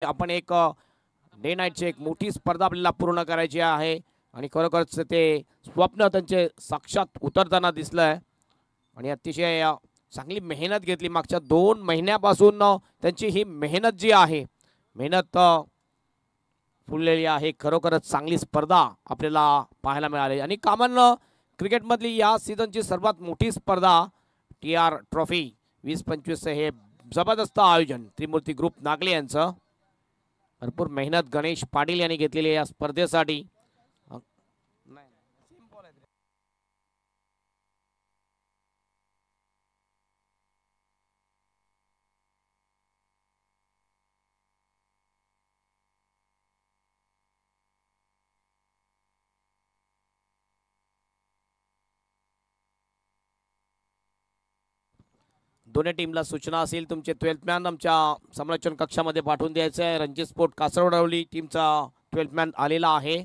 आपण एक डे नाईटची एक मोठी स्पर्धा आपल्याला पूर्ण करायची आहे आणि खरोखरच ते स्वप्न त्यांचे साक्षात उतरताना दिसलंय आणि अतिशय चांगली मेहनत घेतली मागच्या 2 महिन्यापासून त्यांची ही मेहनत जी आहे मेहनत फुललेली आहे। खरोखरच चांगली स्पर्धा आपल्याला पाहायला मिळाली आणि कॉमन क्रिकेटमधली या सीझनची सर्वात मोठी स्पर्धा TR ट्रॉफी 20-25 हे जबरदस्त आयोजन त्रिमूर्ती ग्रुप नागले यांचं भरपूर मेहनत गणेश पाटील यांनी घेतलेली या स्पर्धेसाठी। दोन्ही टीमला सूचना असेल तुमचे 12th मॅन आमच्या समालोचन कक्षामध्ये पाठवून द्यायचं आहे। रणजी स्पोर्ट कासरवडवली टीमचा 12th मॅन आलेला आहे।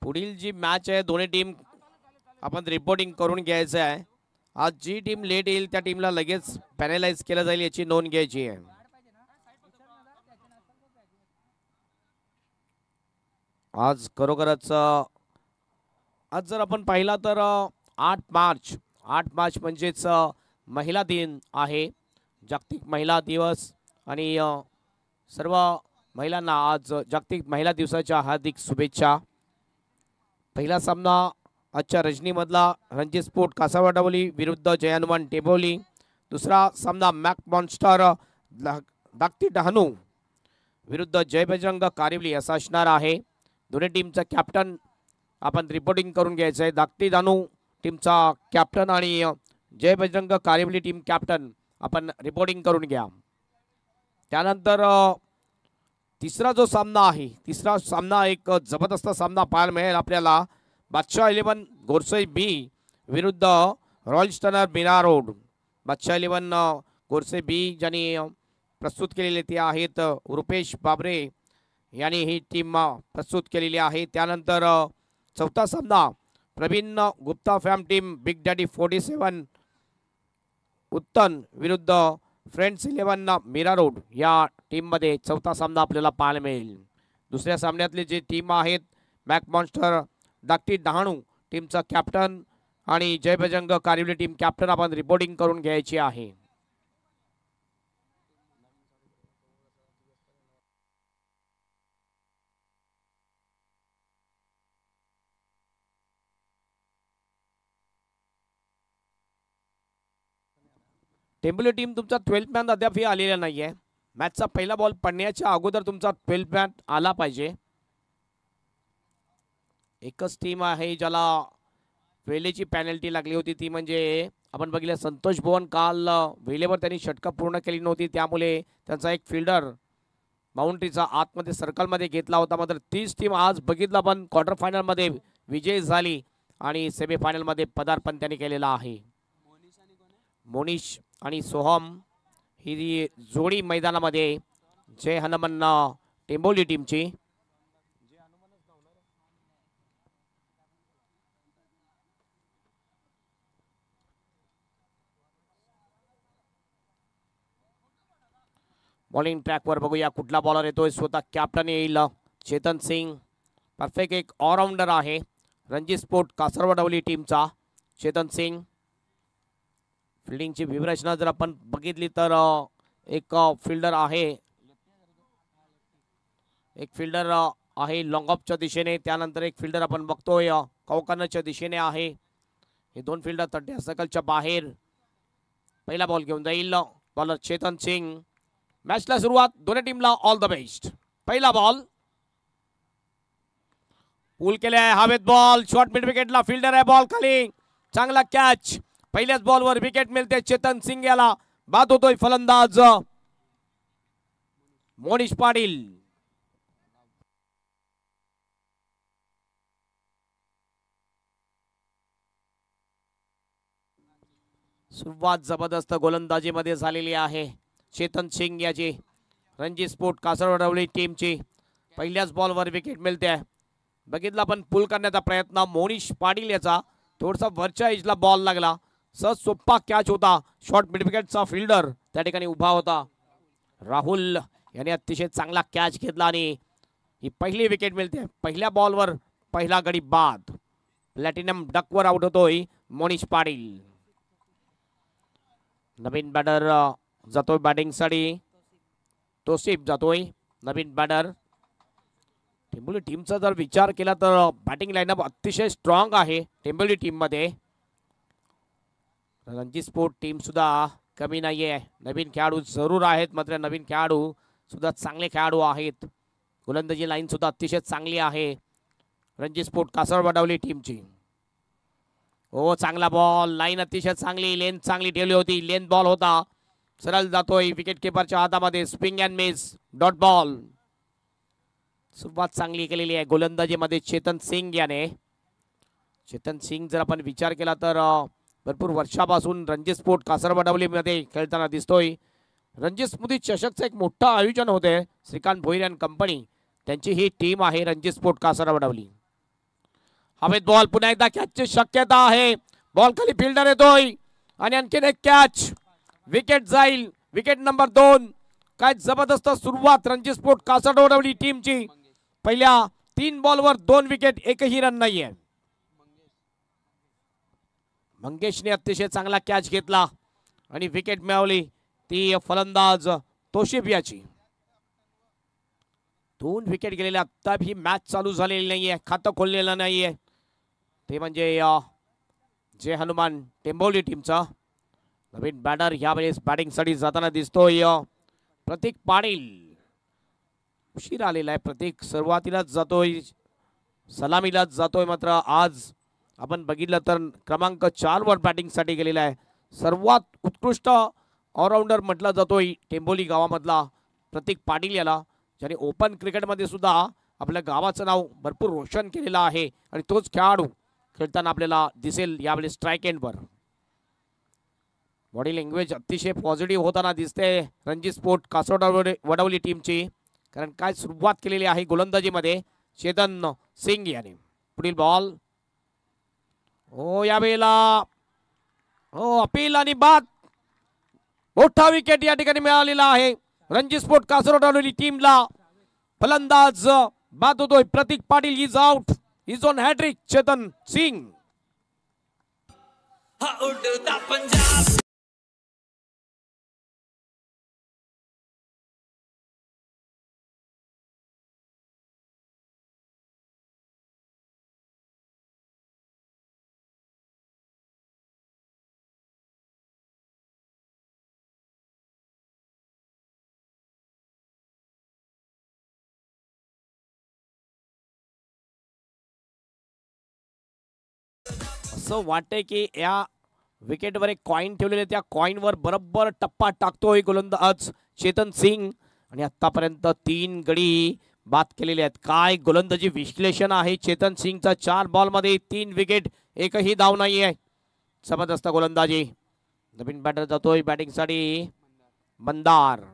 पुढील जी मॅच आहे दोन्ही टीम आपण रिपोर्टिंग करून घ्यायचं आहे। आज जी टीम लेट येईल त्या टीमला लगेच पॅनलाइज केलं जाईल याची नोंद घ्यायची आहे। आज खरोखरच आज जर आपण पाहिला तर 8 मार्च म्हणजेच महिला दिन आहे, जागतिक महिला दिवस आणि सर्व महिलांना आज जागतिक महिला दिवसाच्या हार्दिक शुभेच्छा। पहिला सामना आजच्या रजनीमधला रणजी स्पोर्ट कासावडवली विरुद्ध जय हनुमान टेंबोली। दुसरा सामना मॅक मॉन्स्टर धाकटी डहाणू विरुद्ध जय बजरंग कारिवली असा असणार आहे। दोन्ही टीमचा कॅप्टन आपण रिपोर्टिंग करून घ्यायचं आहे। धाकटी डहाणू टीमचा कॅप्टन आणि जय बजरंग कारिवली टीम कॅप्टन आपण रिपोर्टिंग करून घ्या। त्यानंतर तिसरा जो सामना आहे तिसरा सामना एक जबरदस्त सामना पाहायला मिळेल आपल्याला। बादशाह 11 गोरसई बी विरुद्ध रॉयल स्टनर बिना रोड। बादशाह 11 गोरसई बी ज्यांनी प्रस्तुत केलेले ते आहेत रुपेश बाबरे यांनी ही टीम प्रस्तुत केलेली आहे। त्यानंतर चौथा सामना Praveen Gupta fam team big daddy 47 Uttan विरुद्ध फ्रेंड्स 11 मीरा रोड या टीममध्ये चौथा सामना आपल्याला पाहायला मिळेल। दुसऱ्या सामन्यातले जे टीम आहेत मॅक मॉन्स्टर धाकटी डहाणू टीमचा कॅप्टन आणि जय बजरंग कारिवली टीम कॅप्टन आपण रिपोर्टिंग करून घ्यायची आहे। टेंबोली टीम तुमचा 12th मॅन अद्याप आलेला नाहीये। मॅचचा पहिला बॉल पडण्याच्या अगोदर तुमचा 12th मॅन आला पाहिजे। एकच टीम आहे ज्याला वेळेची पेनल्टी लागली होती ती म्हणजे आपण बघितलं संतोष भुवन काल वेळेवर त्यांनी षटक पूर्ण केली नव्हती त्यामुळे त्यांचा एक फिल्डर बाउंड्रीचा आतमध्ये सर्कलमध्ये घेतला होता। मात्र तीच टीम आज बघितलं पण क्वार्टर फायनलमध्ये विजयी झाली आणि सेमीफायनलमध्ये पदार्पण त्यांनी केलेलं आहे। मोनिश आणि सोहम ही जोडी मैदानामध्ये जय हनुमान टेंबोली टीमची। बॉलिंग ट्रॅकवर बघूया कुठला बॉलर येतोय। स्वतः कॅप्टन येईल चेतन सिंग, परफेक्ट एक ऑलराऊंडर आहे रणजी स्पोर्ट कासरवडवली टीमचा चेतन सिंग। फिल्डिंगची व्यूहरचना जर आपण बघितली तर एक फिल्डर आहे लॉंग ऑफच्या दिशेने, त्यानंतर एक फिल्डर आपण बघतोय कौकानच्या दिशेने आहे। हे दोन फिल्डर तट्या सर्कलच्या बाहेर पहिला बॉल घेऊन जाईल बॉलर चेतन सिंग। मॅचला सुरुवात दोन्ही टीमला ऑल द बेस्ट। पहिला बॉल पूल केले आहे हवेत बॉल शॉर्ट मिड विकेटला फिल्डर आहे बॉल खाली चांगला कॅच। पहिल्याच बॉलवर विकेट मिळते चेतन सिंग याला बाद होतोय फलंदाज मोनिश पाटील। सुरुवात जबरदस्त गोलंदाजीमध्ये झालेली आहे चेतन सिंग याची रणजी स्पोर्ट कासरवडवली टीमची पहिल्याच बॉलवर विकेट मिळते. बघितला पण पुल करण्याचा प्रयत्न मोनिश पाटील याचा थोडासा वरच्या एजला बॉल लागला. सहज सोपा कॅच होता. शॉर्ट मिड विकेटचा फिल्डर त्या ठिकाणी उभा होता. राहुल याने अतिशय चांगला कॅच घेतला आणि ही पहिली विकेट मिळते. पहिल्या बॉलवर पहिला गडी बाद. प्लॅटिनम डकवर आउट होतोय मोनिश पाटील. नवीन बॅटर जातोय बॅटिंगसाठी. तोसिफ जातोय नवीन बॅटर. टेंबोली टीमचा जर विचार केला तर बॅटिंग लाईनअप अतिशय स्ट्रॉंग आहे टेंबोली टीम मध्ये. रणजी स्पोर्ट टीम सुद्धा कमी नाहीये. नवीन खेळाडू जरूर आहेत मात्र नवीन खेळाडू सुद्धा चांगले खेळाडू आहेत. गोलंदाजी लाईन सुद्धा अतिशय चांगली आहे रणजी स्पोर्ट कासरवडवली टीमची. हो चांगला बॉल. लाईन अतिशय चांगली. लेंथ चांगली ठेवली होती. लेंथ बॉल होता. सरळ जातोय विकेट किपरच्या हातामध्ये. Swing and miss dot ball. सुरुवात चांगली केलेली आहे गोलंदाजीमध्ये चेतन सिंग याने. चेतन सिंग जर आपण विचार केला तर भरपूर वर्षापासून रणजी स्पोर्ट कासरवडवलीमध्ये खेळताना दिसतोय. रणजी स्मृती चषकचं एक मोठं आयोजन होते श्रीकांत भोईर अँड कंपनी त्यांची ही टीम आहे रणजी स्पोर्ट कासरवडवली. हवेत बॉल. पुन्हा एकदा कॅचची शक्यता आहे. बॉल खाली फिल्डर येतोय आणि आणखीन एक कॅच. विकेट जाईल. Wicket number 2. काय जबरदस्त सुरुवात रणजी स्पोर्ट कासरवडवली टीमची. पहिल्या 3 बॉलवर 2 विकेट एकही रन नाहीये. मंगेशने अतिशय चांगला कॅच घेतला आणि विकेट मिळवली ती फलंदाज तोशिफ याची. 2 विकेट गेलेल्या. आता ही मॅच चालू झालेली नाहीये. खातं खोललेलं नाहीये. ते म्हणजे जे हनुमान टेंबोली टीमचा. नवीन बॅटर यावेळेस बॅटिंगसाठी जाताना दिसतोय प्रतीक पाटील. उशीर आलेला आहे प्रतीक. सुरुवातीलाच जातोय. सलामीलाच जातोय मात्र आज आपण बघितलं तर क्रमांक 4 वर बॅटिंगसाठी गेलेला आहे. सर्वात उत्कृष्ट ऑलराऊंडर म्हटला जातोय टेंबोली गावामधला प्रतीक पाटील याला. ज्याने ओपन क्रिकेटमध्ये सुद्धा आपल्या गावाचं नाव भरपूर रोशन केलेलं आहे आणि तोच खेळाडू खेळताना आपल्याला दिसेल यावेळी स्ट्राईक एंडवर. बॉडी लँग्वेज अतिशय पॉझिटिव्ह होताना दिसते रणजी स्पोर्ट कासरवडवली टीमची. कारण काय सुरुवात केलेली आहे गोलंदाजीमध्ये चेतन सिंग याने. पुढील बॉल. हो यावेळेला हो अपील आणि बाद. मोठा विकेट या ठिकाणी मिळालेला आहे रणजी स्पोर्ट कासरवडवली टीमला. फलंदाज बाद होतोय. Prateek Patil is out. Is on hat trick Chetan Singh. असं वाटतंय की या विकेटवर एक कॉइन ठेवलेले. त्या कॉइनवर बरोबर टप्पा टाकतोय गोलंदाज चेतन सिंग. आणि आतापर्यंत 3 गडी बाद केलेले आहेत. काय गोलंदाजी विश्लेषण आहे चेतन सिंगचा. 4 बॉलमध्ये 3 विकेट. एकही धाव नाही आहे. जबरदस्त गोलंदाजी. नवीन बॅटर जातोय बॅटिंगसाठी मंदार.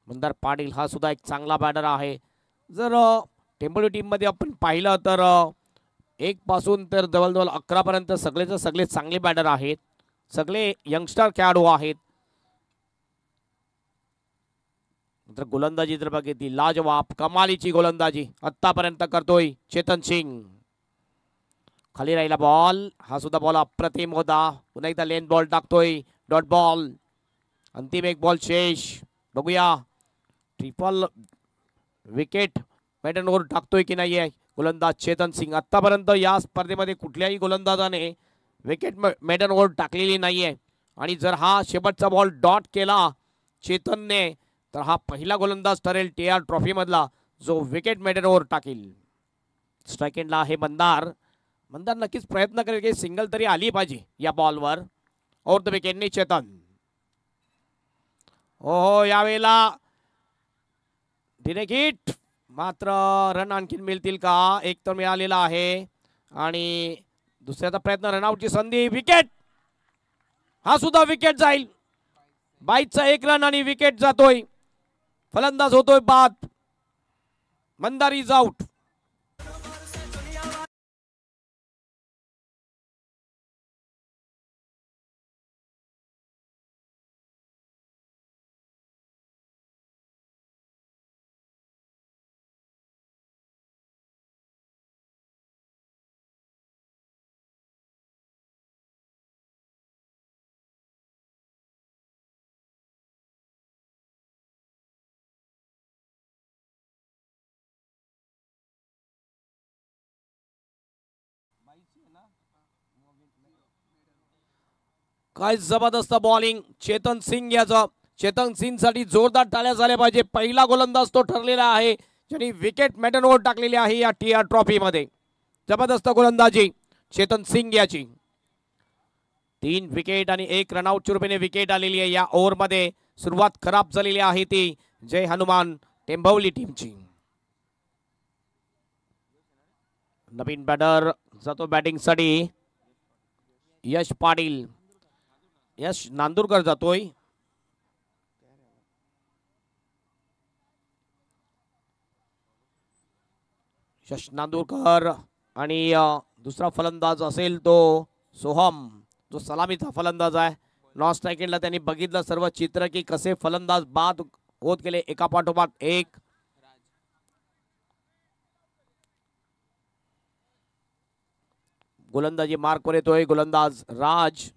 मंदार पाटील हा सुद्धा एक चांगला बॅटर आहे. जर टेंबोली टीममध्ये आपण पाहिलं तर 1 पासून तर जवळजवळ 11 पर्यंत सगळेच सगळे चांगले बॅटर आहेत. सगळे यंगस्टर खेळाडू आहेत. तर गोलंदाजी जर बघितली लाजवाब कमालीची गोलंदाजी आतापर्यंत करतोय चेतन सिंग. खाली राहिला बॉल. हा सुद्धा बॉल अप्रतिम होता. पुन्हा एकदा लेन बॉल टाकतोय डॉट बॉल. अंतिम एक बॉल शेष. बघूया ट्रिपल विकेट मॅडनवर टाकतोय की नाही आहे गोलंदाज चेतन सिंग. आतापर्यंत या स्पर्धेमध्ये कुठल्याही गोलंदाजाने विकेट मेडनवर टाकलेली नाहीये. आणि जर हा शेवटचा बॉल डॉट केला चेतनने तर हा पहिला गोलंदाज ठरेल TR ट्रॉफी मधला जो विकेट मेडनवर टाकेल. स्ट्राईक एंडला आहे मंदार. मंदार नक्कीच प्रयत्न करेल की सिंगल तरी आली पाहिजे या बॉलवर. ओव्हर द विकेटने चेतन. हो यावेळेला डिरेक्ट हिट. मात्र रन आणखीन मिळतील का. एक तर मिळालेला आहे आणि दुसऱ्याचा प्रयत्न. रनआउटची संधी. विकेट. हा सुद्धा विकेट जाईल. 22चा 1 रन आणि विकेट जातोय. फलंदाज होतोय बाद. Mandar is out. काय जबरदस्त बॉलिंग चेतन सिंग याचं. चेतन सिंग साठी जोरदार टाळ्या झाल्या पाहिजे. पहिला गोलंदाज तो ठरलेला आहे ज्यांनी विकेट मेडनवर टाकलेली आहे या TR ट्रॉफी मध्ये. जबरदस्त गोलंदाजी चेतन सिंग याची. 3 विकेट आणि 1 रनआउटच्या रूपाने विकेट आलेली आहे या ओव्हर मध्ये. सुरुवात खराब झालेली आहे ती जय हनुमान टेंभवली टीमची. नवीन बॅटर जातो बॅटिंग साठी. यश पाटील. यश नांदुरकर जातोय. यश नांदुरकर आणि दुसरा फलंदाज असेल तो सोहम जो सलामीचा फलंदाज आहे. नॉन स्ट्रायकिंगला त्यांनी बघितलं सर्व चित्र की कसे फलंदाज बाद होत गेले एका पाठोपाठ एक. गोलंदाजी मार्कवर येतोय गोलंदाज राज.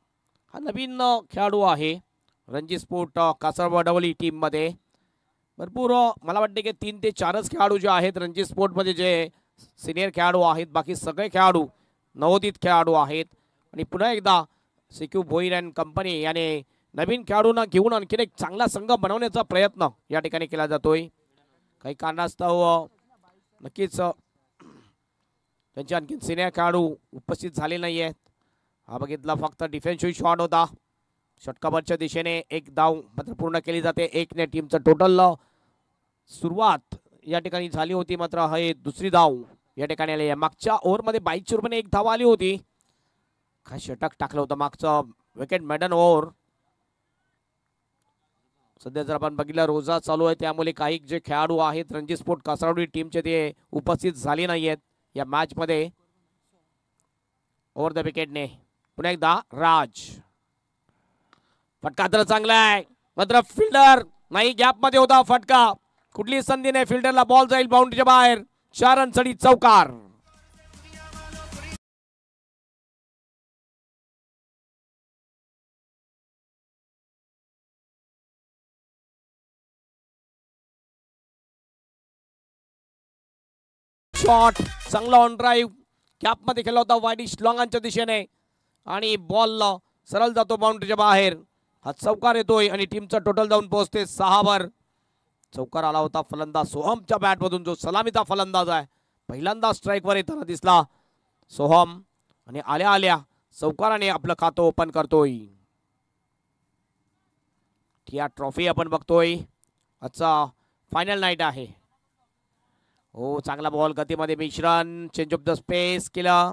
हा नवीन खेळाडू आहे रणजी स्पोर्ट कासरवाडवली टीम मध्ये. भरपूर मला वाटते की 3 ते 4च खेळाडू जे आहेत रणजी स्पोर्ट मध्ये जे सिनियर खेळाडू आहेत. बाकी सगळे खेळाडू नवोदित खेळाडू आहेत. आणि पुन्हा एकदा सिक्यू भोईर अँड कंपनी याने नवीन खेळाडूंना घेऊन आणखीन एक चांगला संघ बनवण्याचा प्रयत्न या ठिकाणी केला जातोय. काही कारणास्तव नक्कीच त्यांचे आणखीन सिनियर खेळाडू उपस्थित झाले नाही आहेत. हा बघितला फक्त डिफेन्सिव्ह शॉट होता. षटकावरच्या दिशेने 1 धाव मात्र पूर्ण केली जाते. 1 ने टीमचं टोटल सुरुवात या ठिकाणी झाली होती. मात्र हे दुसरी धाव या ठिकाणी आली आहे. मागच्या ओव्हरमध्ये 22 रुपयाने 1 धाव आली होती. काय षटक टाकलं होतं मागचं विकेट मेडन ओव्हर. सध्या जर आपण बघितलं रोजा चालू आहे त्यामुळे काही जे खेळाडू आहेत रणजी स्पोर्ट कासरवाडी टीमचे ते उपस्थित झाले नाही आहेत या मॅच मध्ये. ओव्हर द विकेटने पुन्हा एकदा राज. फटका तर चांगला आहे मात्र फिल्डर नाही. गॅप मध्ये होता फटका. कुठली संधी नाही. फिल्डरला बॉल जाईल बाउंड्रीच्या बाहेर. 4 रनसाठी चौकार. शॉट चांगला ऑन ड्राईव्ह कॅप मध्ये खेळला होता वाईडिश लॉंगांच्या दिशेने आणि बॉल सरळ जातो बाउंड्रीच्या बाहेर. हा चौकार येतोय आणि टीमचा टोटल जाऊन पोहोचते 6 वर. चौकार आला होता फलंदाज सोहमच्या बॅट मधून जो सलामीचा फलंदाज आहे. पहिल्यांदा स्ट्राईक वर येताना दिसला सोहम आणि आल्या आल्या चौकाराने आपलं खातं ओपन करतोय. TR ट्रॉफी आपण बघतोय. आजचा फायनल नाईट आहे. हो चांगला बॉल गतीमध्ये मिश्रण. चेंज ऑफ द स्पेस केला.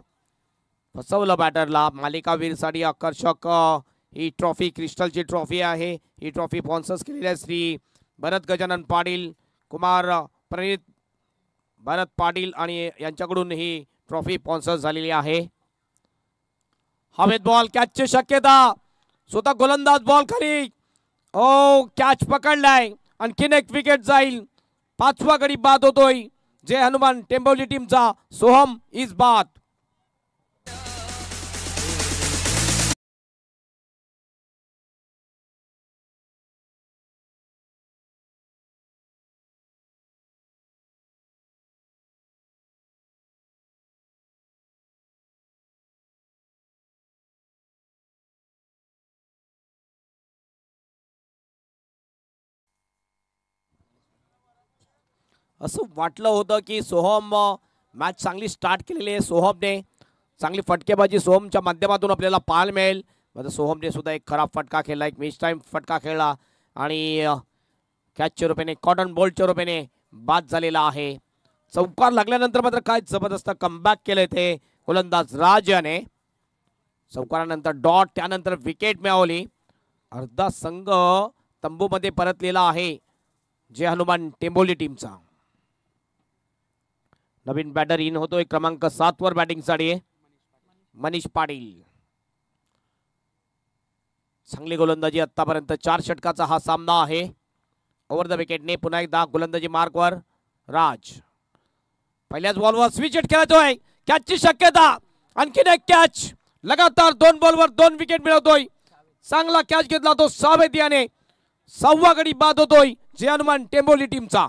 फसवलं बॅटरला. मालिकावीरसाठी आकर्षक ही ट्रॉफी क्रिस्टलची ट्रॉफी आहे. ही ट्रॉफी स्पॉन्सर्स केलेली आहे श्री भरत गजानन पाटील कुमार प्रणित भरत पाटील आणि यांच्याकडून ही ट्रॉफी स्पॉन्सर झालेली आहे. हवेत बॉल कॅचची शक्यता. स्वतः गोलंदाज बॉल खाली. ओ कॅच पकडलाय. आणखीन एक विकेट जाईल. 5वा गडी बाद होतोय. जय हनुमान टेंभवली टीमचा सोहम इज बाद. असं वाटलं होतं की सोहम मॅच चांगली स्टार्ट केलेली आहे. सोहमने चांगली फटकेबाजी सोहमच्या माध्यमातून आपल्याला पाहायला मिळेल. मात्र सोहमने सुद्धा एक खराब फटका खेळला. एक मिस टाइम फटका खेळला आणि कॅचच्या रूपाने कॉटन बॉलच्या रूपाने बाद झालेला आहे. चौकार लागल्यानंतर मात्र काय जबरदस्त कमबॅक केले ते गोलंदाज राज याने. चौकारानंतर डॉट, त्यानंतर विकेट मिळवली. अर्धा संघ तंबूमध्ये परतलेला आहे जय हनुमान टेंबोली टीमचा. नवीन बॅटर इन होतोय क्रमांक 7 वर बॅटिंगसाठी मनीष पाटील. चांगली गोलंदाजी आतापर्यंत, 4 षटकाचा हा सामना आहे. ओव्हर द विकेटने पुन्हा एकदा गोलंदाजी मार्कवर राज. पहिल्याच बॉलवर स्विच हिट खेळतोय, कॅचची शक्यता, आणखीन एक कॅच. लगातार 2 बॉलवर 2 विकेट मिळवतोय. चांगला कॅच घेतला तो सावेद याने. 6वा गडी बाद होतोय जय हनुमान टेंबोली टीमचा.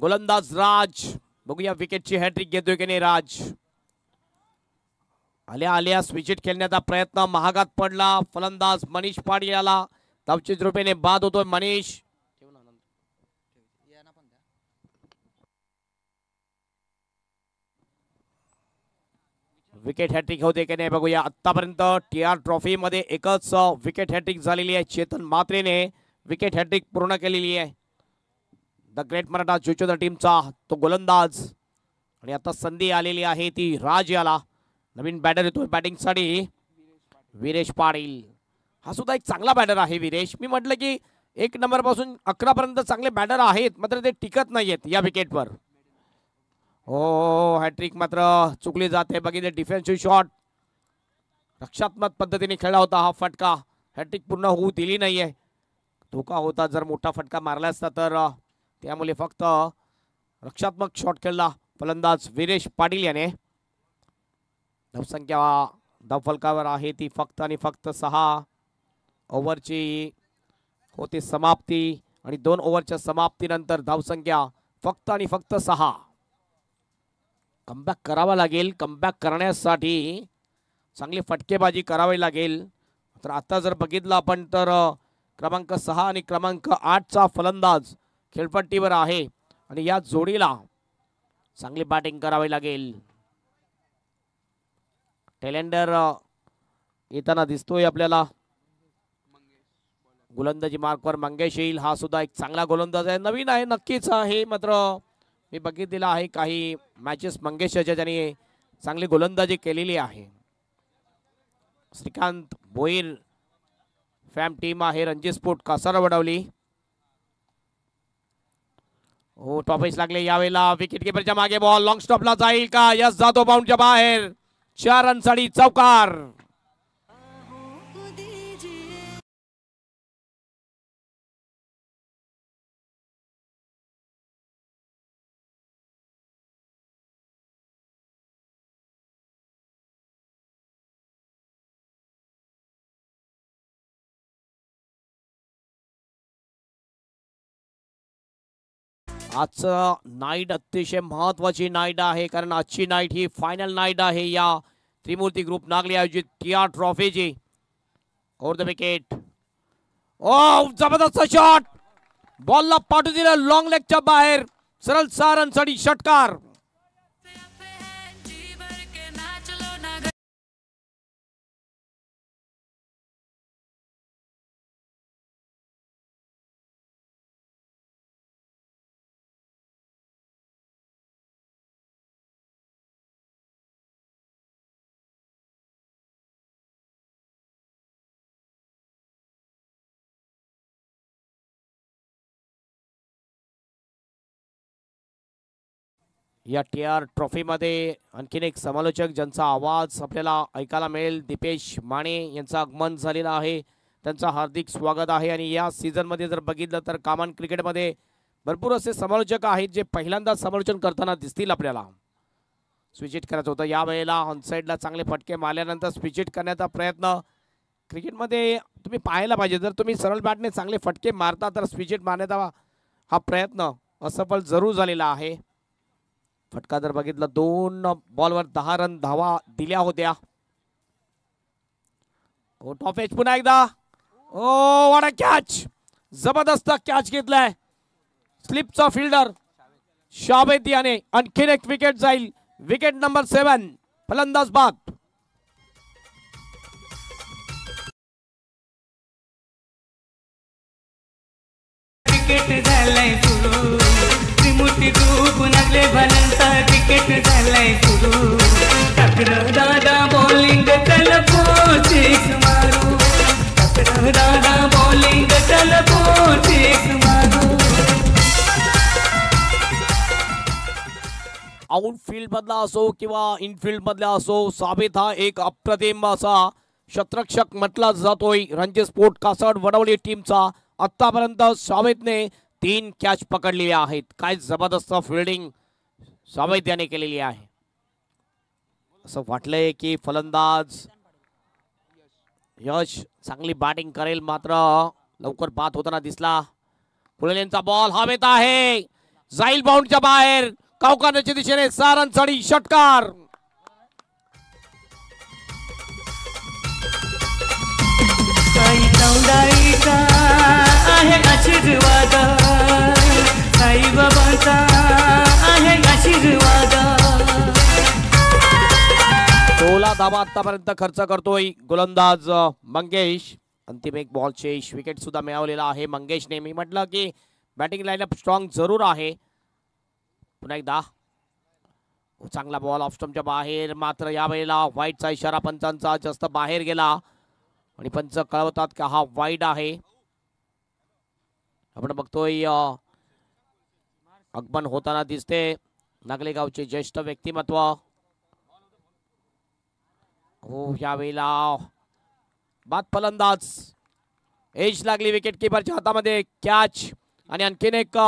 गोलंदाज राज, बघूया विकेटची हॅट्रिक घेतोय की नाही राज. आल्या आल्या स्विच हिट खेळण्याचा प्रयत्न महागात पडला. फलंदाज मनीष पाटील याला धावचीत रूपेने बाद होतोय. मनीष विकेट हॅट्रिक होते की नाही बघूया. आतापर्यंत TR ट्रॉफी मध्ये एकच विकेट हॅट्रिक झालेली आहे. चेतन मात्रेने विकेट हॅट्रिक पूर्ण केलेली आहे. द ग्रेट मराठा चुचुंदर टीमचा तो गोलंदाज. आणि आता संधी आलेली आहे ती राज याला. नवीन बॅटर येतोय बॅटिंगसाठी वीरेश पाटील. हा सुद्धा एक चांगला बॅटर आहे वीरेश. मी म्हटलं की 1 नंबर पासून 11 पर्यंत चांगले बॅटर आहेत, मात्र ते टिकत नाहीयेत या विकेटवर. हो, हॅट्रिक मात्र चुकली जाते. बघितले डिफेन्सिव्ह शॉट, रक्षात्मक पद्धतीने खेळला होता हा फटका. हॅट्रिक पूर्ण होऊ दिली नाहीये. धोका होता जर मोठा फटका मारला असता तर, त्यामुळे फक्त रक्षात्मक शॉट खेळला फलंदाज वीरेश पाटील याने. धावसंख्या धावफलकावर आहे ती फक्त आणि फक्त 6 ओव्हरची होती समाप्ती. आणि 2 ओव्हरच्या समाप्तीनंतर धावसंख्या फक्त आणि फक्त 6. कमबॅक करावा लागेल. कमबॅक करण्यासाठी चांगली फटकेबाजी करावी लागेल. तर आता जर बघितलं आपण तर क्रमांक 6 आणि क्रमांक 8चा फलंदाज खेळपट्टीवर आहे. आणि या जोडीला चांगली बॅटिंग करावी लागेल. टेलेंडर येताना दिसतोय आपल्याला. गोलंदाजी मार्कवर मंगेश येईल. हा सुद्धा एक चांगला गोलंदाज आहे. नवीन आहे नक्कीच आहे, मात्र मी बघितलेला आहे काही मॅचेस मंगेश याच्या ज्याने चांगली गोलंदाजी केलेली आहे. श्रीकांत भोईर फॅम टीम आहे रणजी स्पोर्ट कासारा वडवली. हो, टॉपेज लागले यावेळेला. विकेट किपरच्या मागे बॉल लॉंग स्टॉपला जाईल का? यस, जातो बाउंडच्या बाहेर. 4 रनसाठी चौकार. आजचं नाईट अतिशय महत्वाची नाईट आहे, कारण आजची नाईट ही फायनल नाईट आहे या त्रिमूर्ती ग्रुप नागली आयोजित TR ट्रॉफीची. Over the wicket. ओ, जबरदस्त शॉट. बॉलला पाठवू दिलं लॉंग लेगच्या बाहेर. सरळ 6 रनसाठी षटकार. या TR ट्रॉफीमध्ये आणखीन एक समालोचक ज्यांचा आवाज आपल्याला ऐकायला मिळेल, दीपेश माने यांचं आगमन झालेलं आहे. त्यांचं हार्दिक स्वागत आहे. आणि या सीझनमध्ये जर बघितलं तर कामान क्रिकेटमध्ये भरपूर असे समालोचक आहेत जे पहिल्यांदा समालोचन करताना दिसतील आपल्याला. स्विच हिट करायचं होतं यावेळेला. ऑनसाईडला चांगले फटके मारल्यानंतर स्विच हिट करण्याचा प्रयत्न क्रिकेटमध्ये तुम्ही पाहायला पाहिजे. जर तुम्ही सरळ बॅटने चांगले फटके मारता तर स्विच हिट मारण्याचा हा प्रयत्न असफल जरूर झालेला आहे. फटका जर बघितला 2 बॉलवर 10 रन धावा दिल्या होत्या. टॉप एज पुन्हा एकदा. ओ व्हॉट अ कॅच. जबरदस्त कॅच घेतलाय स्लिपचा फिल्डर शावेद याने. आणखीन एक विकेट जाईल. Wicket number 7. फलंदाज बाद. विकेट झालाय सुरू. त्रिमूर्ती ग्रुप लागले भलंता. विकेट झालाय सुरू. टकर दादा बॉलिंग चल सिक्स मारू. टकर दादा बॉलिंग चल सिक्स मारू. आउटफील्ड मधला असो किंवा इनफील्ड मधला असो, साबित हा एक अप्रतिम असा शतरक्षक म्हटला जातोय रणजी स्पोर्ट कासड वडवली टीमचा. आतापर्यंत साबितने 3 कॅच पकडलेल्या आहेत. काय जबरदस्त फिल्डिंग साबित याने केलेली आहे. असं वाटलंय की फलंदाज यश चांगली बॅटिंग करेल, मात्र लवकर बाद होताना दिसला. पुढेल्यांचा बॉल हवेत आहे, जाईल बाउंडच्या बाहेर. कावकानाच्या दिशेने सारन चढी षटकार. साई चौंडाईचा आहे आशीर्वाद. साईबाबांचा आहे आशीर्वाद. 16 धावा आतापर्यंत खर्च करतोय गोलंदाज मंगेश. अंतिम एक बॉल चेस विकेट सुद्धा मिळवलेला आहे मंगेशने. मी म्हटलं की बॅटिंग लाईनअप स्ट्रॉंग जरूर आहे. पुन्हा एकदा चांगला बॉल ऑफ स्टंपच्या बाहेर, मात्र यावेळेला वाईडचा इशारा पंचांचा. जास्त बाहेर गेला आणि पंच कळवतात की हा वाईड आहे. आपण बघतोय आगमन होताना दिसते नागलेगावचे ज्येष्ठ व्यक्तिमत्व. हो यावेळेला बाद फलंदाज. एज लागली विकेट किपरच्या हातामध्ये. कॅच आणि आणखीन एक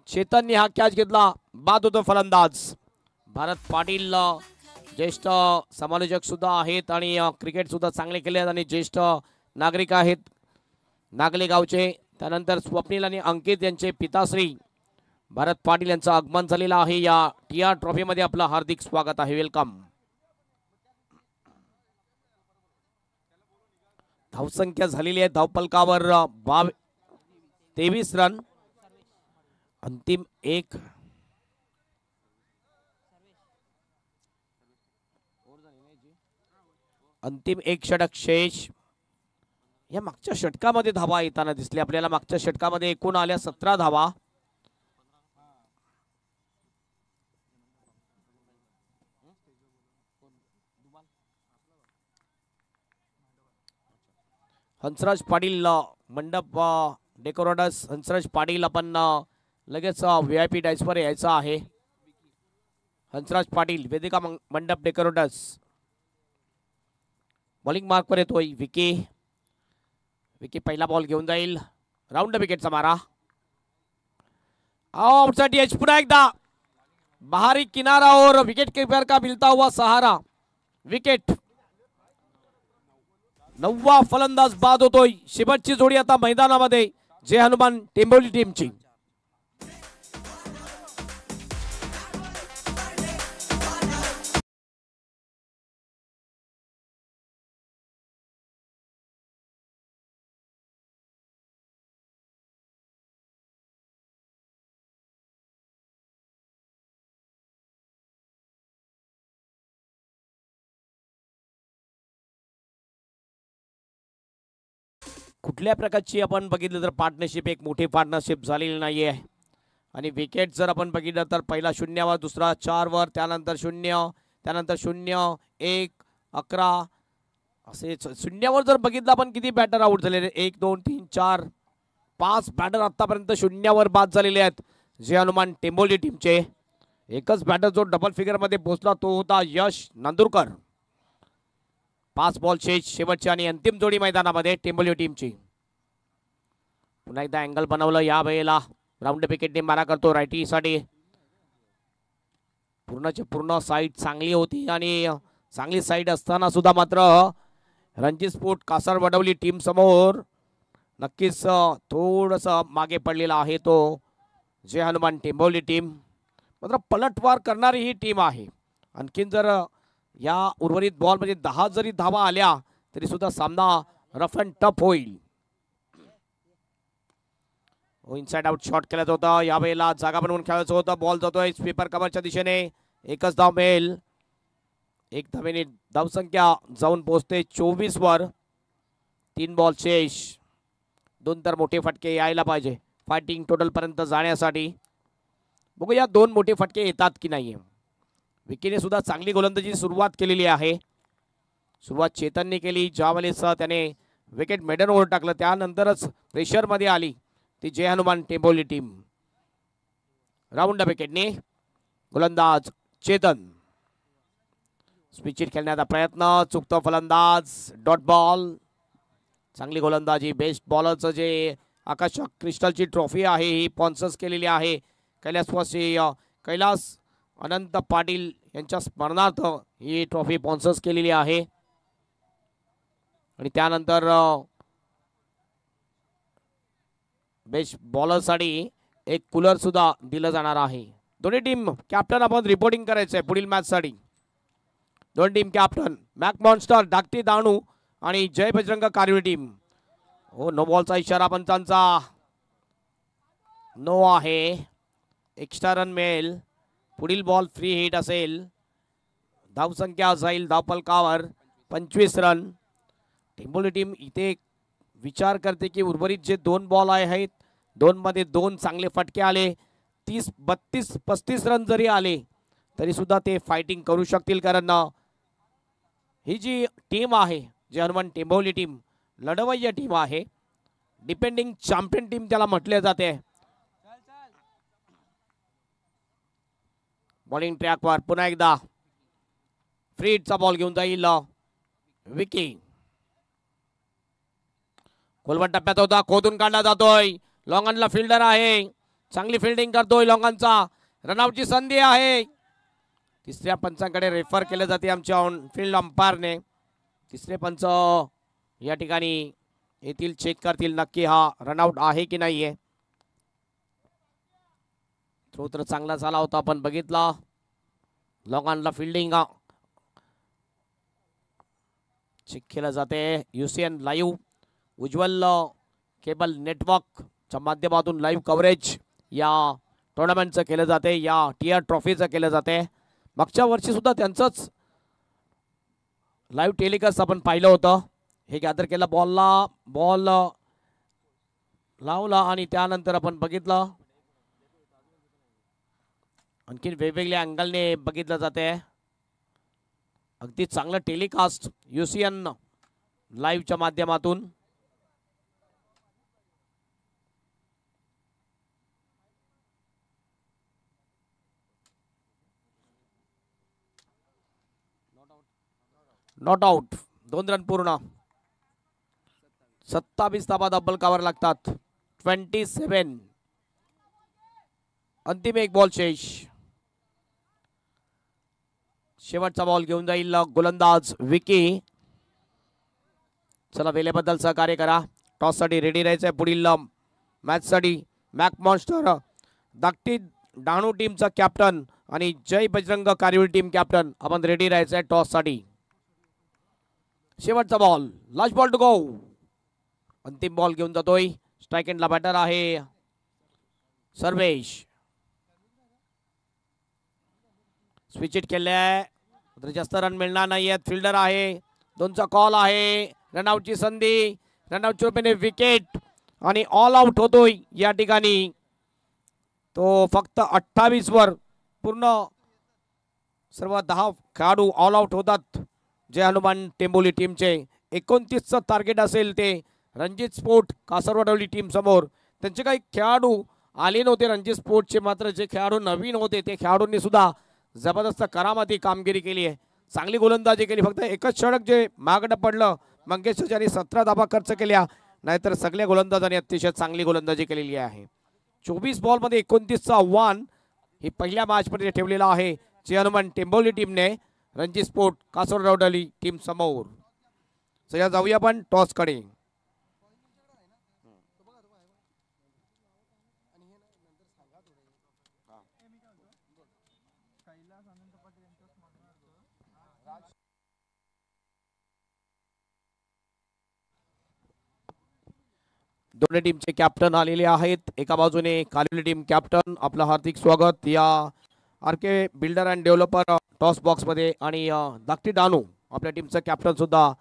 चेतनने हा कॅच घेतला. बाद होतो फलंदाज. भारत पाटील ज्येष्ठ समालोचक सुद्धा आहेत आणि क्रिकेट सुद्धा चांगले केले आहेत आणि ज्येष्ठ नागरिक आहेत नागलेगावचे. त्यानंतर स्वप्नील आणि अंकित यांचे पिताश्री भारत पाटील यांचं आगमन झालेलं आहे. या TR ट्रॉफी मध्ये आपलं हार्दिक स्वागत आहे. वेलकम. धावसंख्या झालेली आहे धावपलकावर 23 रन. अंतिम एक षटक शेष. या मागच्या षटकामध्ये धावा येताना दिसले आपल्याला. मागच्या षटकामध्ये एकूण आल्या 17 धावा. हंसराज पाटील मंडप डेकोरेटर्स. हंसराज पाटील आपण लगेच VIP डायसवर यायचं आहे. हंसराज पाटील वेदिका मंडप डेकोरेटर्स. बॉलिंग मार्कवर येतोय विकी. विकी पहिला बॉल घेऊन जाईल. राऊंड विकेटचा मारा. Outside edge. पुन्हा एकदा बाहरी किनारा और विकेट कीपर का मिलता हुआ सहारा. विकेट. 9वा फलंदाज बाद होतोय. शेवटची जोडी आता मैदानामध्ये जय हनुमान टेंबोली टीमची. कुठल्या प्रकारची आपण बघितलं तर पार्टनरशिप एक मोठी पार्टनरशिप झालेली नाही आहे. आणि विकेट जर आपण बघितलं तर पहिला 0वर, दुसरा 4वर, त्यानंतर 0, त्यानंतर 0, 1, 11 असे 0वर जर बघितलं आपण किती बॅटर आउट झालेले. 1, 2, 3, 4, 5 बॅटर आतापर्यंत 0वर बाद झालेले आहेत जय हनुमान टेंबोली टीमचे. एकच बॅटर जो डबल फिगरमध्ये पोहोचला तो होता यश नांदुरकर. 5 बॉल शेवटची आणि अंतिम जोडी मैदानामध्ये टेंबोली टीमची. पुन्हा एकदा अँगल बनवलं. या वेळेला राऊंड विकेटने मारा करतो रायटी साठी. पूर्णची पूर्ण साईड चांगली होती आणि चांगली साईड असताना सुद्धा मात्र रणजी स्पोर्ट कासर वडवली टीम समोर नक्कीच थोडंसं मागे पडलेला आहे तो जय हनुमान टेंबोली टीम. मात्र पलटवार करणारी ही टीम आहे. आणखीन जर या उर्वरित बॉलमध्ये 10 जरी धावा आल्या तरी सुद्धा सामना रफ अँड टफ होईल. इनसाइड आउट शॉट केला होता. यावेळेला जागा बनवून खेळायचं होतं. बॉल जातोय स्वीपर कव्हरच्या दिशेने. एकच धाव मिळेल. एक धावेने धावसंख्या जाऊन पोहोचते 24 वर. 3 बॉल शेष. 2 तर मोठे फटके यायला पाहिजे फायटिंग टोटल पर्यंत जाण्यासाठी. बघूया 2 मोठे फटके येतात की नाही. विकीने सुद्धा चांगली गोलंदाजी सुरुवात केलेली आहे. सुरुवात चेतनने केली. ज्यावेळेस त्याने विकेट मेडनवर टाकलं त्यानंतरच प्रेशरमध्ये आली ती जय हनुमान टेंबोली टीम. राऊंड विकेटने गोलंदाज चेतन. स्पिचिट खेळण्याचा प्रयत्न. चुकतो फलंदाज. Dot ball. चांगली गोलंदाजी. बेस्ट बॉलरचं जे आकाश क्रिस्टलची ट्रॉफी आहे ही स्पॉन्सर्स केलेली आहे. कैलास अनंत पाटील यांच्या स्मरणार्थ ही ट्रॉफी स्पॉन्सर्स केलेली आहे. आणि त्यानंतर बेस्ट बॉलरसाठी एक कूलर सुद्धा दिलं जाणार आहे. दोन्ही टीम कॅप्टन आपण रिपोर्टिंग करायचं आहे पुढील मॅचसाठी. दोन टीम कॅप्टन मॅक मॉन्स्टर धाकटी दाणू आणि जय बजरंग कारवी टीम. हो नो बॉलचा इशारा पंचांचा. नो आहे. एक्स्ट्रा रन मिळेल. पुढील बॉल फ्री हिट असेल. धावसंख्या जाईल धावफलकावर 25 रन. टेंबोली टीम इथे विचार करते की उर्वरित जे 2 बॉल आहेत 2 मध्ये 2 चांगले फटके आले 30 32 35 रन जरी आले तरी सुद्धा ते फायटिंग करू शकतील. कारण ही जी टीम आहे जे हनुमान टेंबोली टीम लढवय्या टीम आहे. डिपेंडिंग चॅम्पियन टीम त्याला म्हटले जाते. बॉलिंग ट्रॅकवर पुन्हा एकदा फ्री हिटचा बॉल घेऊन जाईल विकी. खोलवट टप्प्यात होता. खोदून काढला जातोय. लॉंगनला फिल्डर आहे. चांगली फिल्डिंग करतोय लॉंगनचा. रनआउटची संधी आहे. तिसऱ्या पंचांकडे रेफर केले जाते आमच्या ऑन फील्ड अंपायरने. तिसरे पंच या ठिकाणी येथील चेक करतील नक्की हा रनआउट आहे की नाहीये. थ्रो तर चांगला झाला होता आपण बघितला. लॉंगनला फिल्डिंग चेक केलं जाते. UCN लाईव्ह उज्ज्वल केबल नेटवर्कच्या माध्यमातून लाईव्ह कव्हरेज या टुर्नामेंटचं केलं जाते. या टीआर ट्रॉफीचं केलं जाते. मागच्या वर्षी सुद्धा त्यांचंच लाईव्ह टेलिकास्ट आपण पाहिलं होतं. हे गॅदर केला बॉलला. बॉल लावला आणि त्यानंतर आपण बघितलं आणखीन वेगवेगळ्या अँगलने बघितलं जाते. अगदी चांगलं टेलिकास्ट UCN लाईव्हच्या माध्यमातून. Not out. 2 रन पूर्ण. 27 धाबा डबल कव्हर लागतात. 27. अंतिम एक बॉल शेष. शेवटचा बॉल घेऊन जाईल गोलंदाज विकी. चला वेळेबद्दल सहकार्य करा. टॉस साठी रेडी राहायचंय पुढील मॅच साठी. मॅक मॉन्स्टर धाकटी डहाणू टीमचा कॅप्टन आणि जय बजरंग कारवी टीम कॅप्टन आपण रेडी राहायचंय टॉस साठी. शेवटचा ball. Last ball to go. अंतिम बॉल घेऊन जातोय. स्ट्राइक एंडला बॅटर आहे सर्वेश. स्विच इट केलंय. जास्त रन मिळणार नाहीयेत. फिल्डर आहे. 2चा कॉल आहे. रनआउटची संधी. रनआउटच्या रूपाने विकेट आणि ऑल आउट होतोय या ठिकाणी. तो फक्त 28 वर पूर्ण सर्व 10 खेळाडू ऑल आउट होतात. जय हनुमान टेंबोली टीमचे 29चं टार्गेट असेल ते रणजित स्पोर्ट कासरवाडवली टीम समोर. त्यांचे काही खेळाडू आले नव्हते रणजित स्पोर्टचे. मात्र जे खेळाडू नवीन होते ते खेळाडूंनी सुद्धा जबरदस्त करामती कामगिरी केली आहे. चांगली गोलंदाजी केली. फक्त एकच षटक जे मागडं पडलं मंगेश यांनी 17 धाबा खर्च केल्या. नाहीतर सगळ्या गोलंदाजांनी अतिशय चांगली गोलंदाजी केलेली आहे. 24 बॉलमध्ये 29चं आव्हान हे पहिल्या मॅचमध्ये ठेवलेलं आहे जय हनुमान टेंबोली टीमने रणजी स्पोर्ट कासरवाडवली टीम समोर. सगळ्या जाऊया आपण टॉस कडे. दोन्ही टीमचे कॅप्टन आलेले आहेत. एका बाजूने कालिवली टीम कॅप्टन, आपलं हार्दिक स्वागत या R K builder and developer toss बॉक्समध्ये. आणि धाकटी डानू आपल्या टीमचं कॅप्टन सुद्धा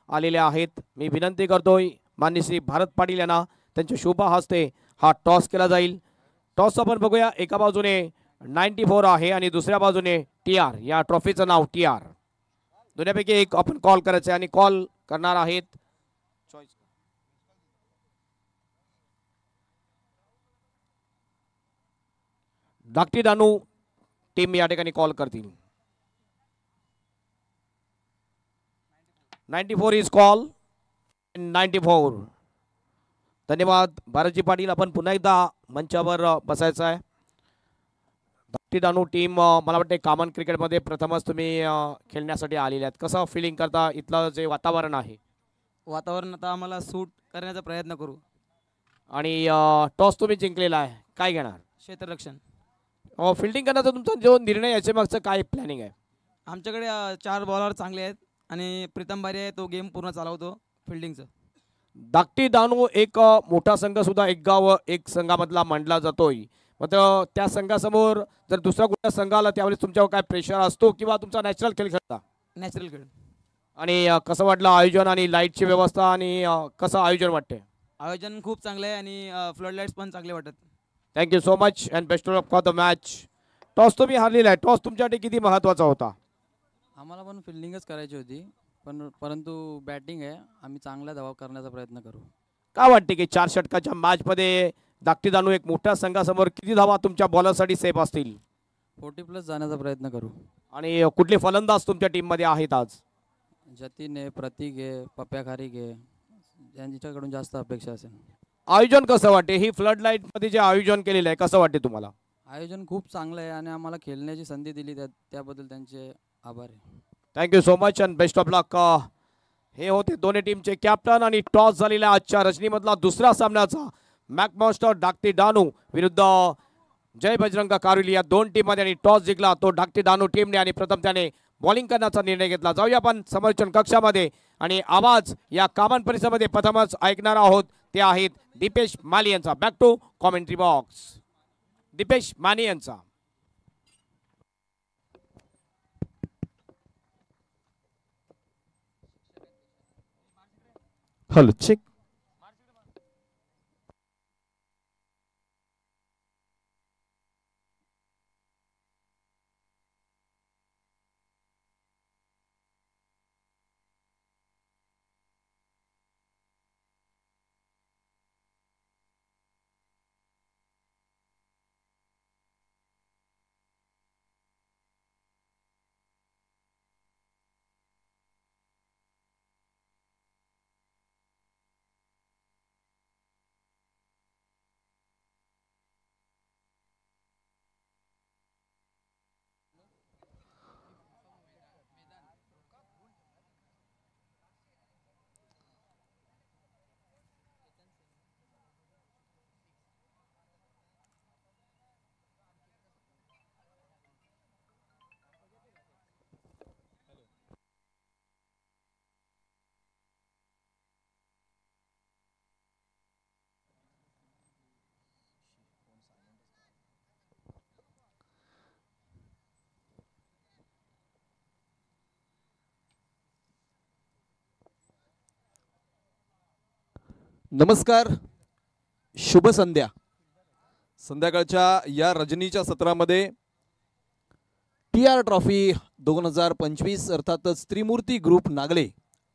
आलेले आहेत. मी विनंती करतोय माननीय श्री भारत पाटील यांना, त्यांच्या शुभ हस्ते हा टॉस केला जाईल. टॉस आपण बघूया. एका बाजूने 94 आहे आणि दुसऱ्या बाजूने TR. या ट्रॉफीचं नाव TR. दोन्हीपैकी एक आपण कॉल करायचं आहे आणि कॉल करणार आहेत धाकटी डानू टीम या ठिकाणी कॉल करतील. 94 इज कॉल. 94. धन्यवाद भारतजी पाटील. आपण पुन्हा एकदा मंचावर बसायचं आहे. धाकटी डानू टीम मला वाटते कॉमन क्रिकेटमध्ये प्रथमच तुम्ही खेळण्यासाठी आलेले आहेत. कसं फिलिंग करता इथलं जे वातावरण आहे? वातावरण आता आम्हाला सूट करण्याचा प्रयत्न करू. आणि टॉस तुम्ही जिंकलेला आहे, काय घेणार? क्षेत्ररक्षण. फिल्डिंग करण्याचा तुमचा जो निर्णय याच्या मागचं काय प्लॅनिंग आहे? आमच्याकडे 4 बॉलर चांगले आहेत आणि प्रीतम बारी आहे, तो गेम पूर्ण चालवतो फिल्डिंगचं. धाकटी डानू एक मोठा संघ सुद्धा एक गाव एक संघामधला मानला जातोय. मात्र त्या संघासमोर जर दुसरा कुठल्या संघ आला त्यावेळेस तुमच्यावर काय प्रेशर असतो किंवा तुमचा नॅचरल खेळ खेळता? नॅचरल खेळ. आणि कसं वाटलं आयोजन आणि लाईटची व्यवस्था आणि कसं आयोजन वाटते? आयोजन खूप चांगलं आहे आणि फ्लड लाईट्स पण चांगले वाटत. Thank you so much and best of for the match. Toss तुम्ही हारलेला आहे. टॉस तुमच्यासाठी किती महत्त्वाचा होता? आम्हाला पण फिल्डिंगच करायची होती, परंतु बॅटिंग आहे, आम्ही चांगला धावा करण्याचा प्रयत्न करू. काय वाटते की 4 षटकाच्या मॅचमध्ये धाकटी डानू एक मोठ्या संघासमोर किती धावा तुमच्या बॉलरसाठी सेफ असतील? 40+ जाण्याचा प्रयत्न करू. आणि कुठले फलंदाज तुमच्या टीममध्ये आहेत आज? जतीन आहे, प्रतीक आहे, पप्प्या खारीक आहे, यांच्याकडून जास्त अपेक्षा असेल. आयोजन कसं वाटते? ही फ्लड लाईट मध्ये जे आयोजन केलेलं आहे कसं वाटते तुम्हाला? आयोजन खूप चांगलं आहे आणि आम्हाला खेळण्याची संधी दिली त्याबद्दल त्यांचे आभार आहे. Thank you so much and best of luck. हे होते दोन्ही टीमचे कॅप्टन. आणि टॉस झालेला आजच्या रजनीमधला दुसरा सामन्याचा मॅकमॉन्स्टर धाकटी डानू विरुद्ध जय बजरंग कारुली या दोन टीममध्ये. आणि टॉस जिंकला तो धाकटी डानू टीमने आणि प्रथम त्याने बॉलिंग करण्याचा निर्णय घेतला. जाऊया आपण समोरच्या कक्षामध्ये आणि आवाज या कॉमन परिसरामध्ये प्रथमच ऐकणार आहोत ते आहेत दीपेश माली यांचा. Back to commentary box. Deepesh Mali यांचा. Hello check. नमस्कार, शुभ संध्या. संध्याकाळच्या या रजनीच्या सत्रामध्ये TR ट्रॉफी 2025 अर्थातच त्रिमूर्ती ग्रुप नागले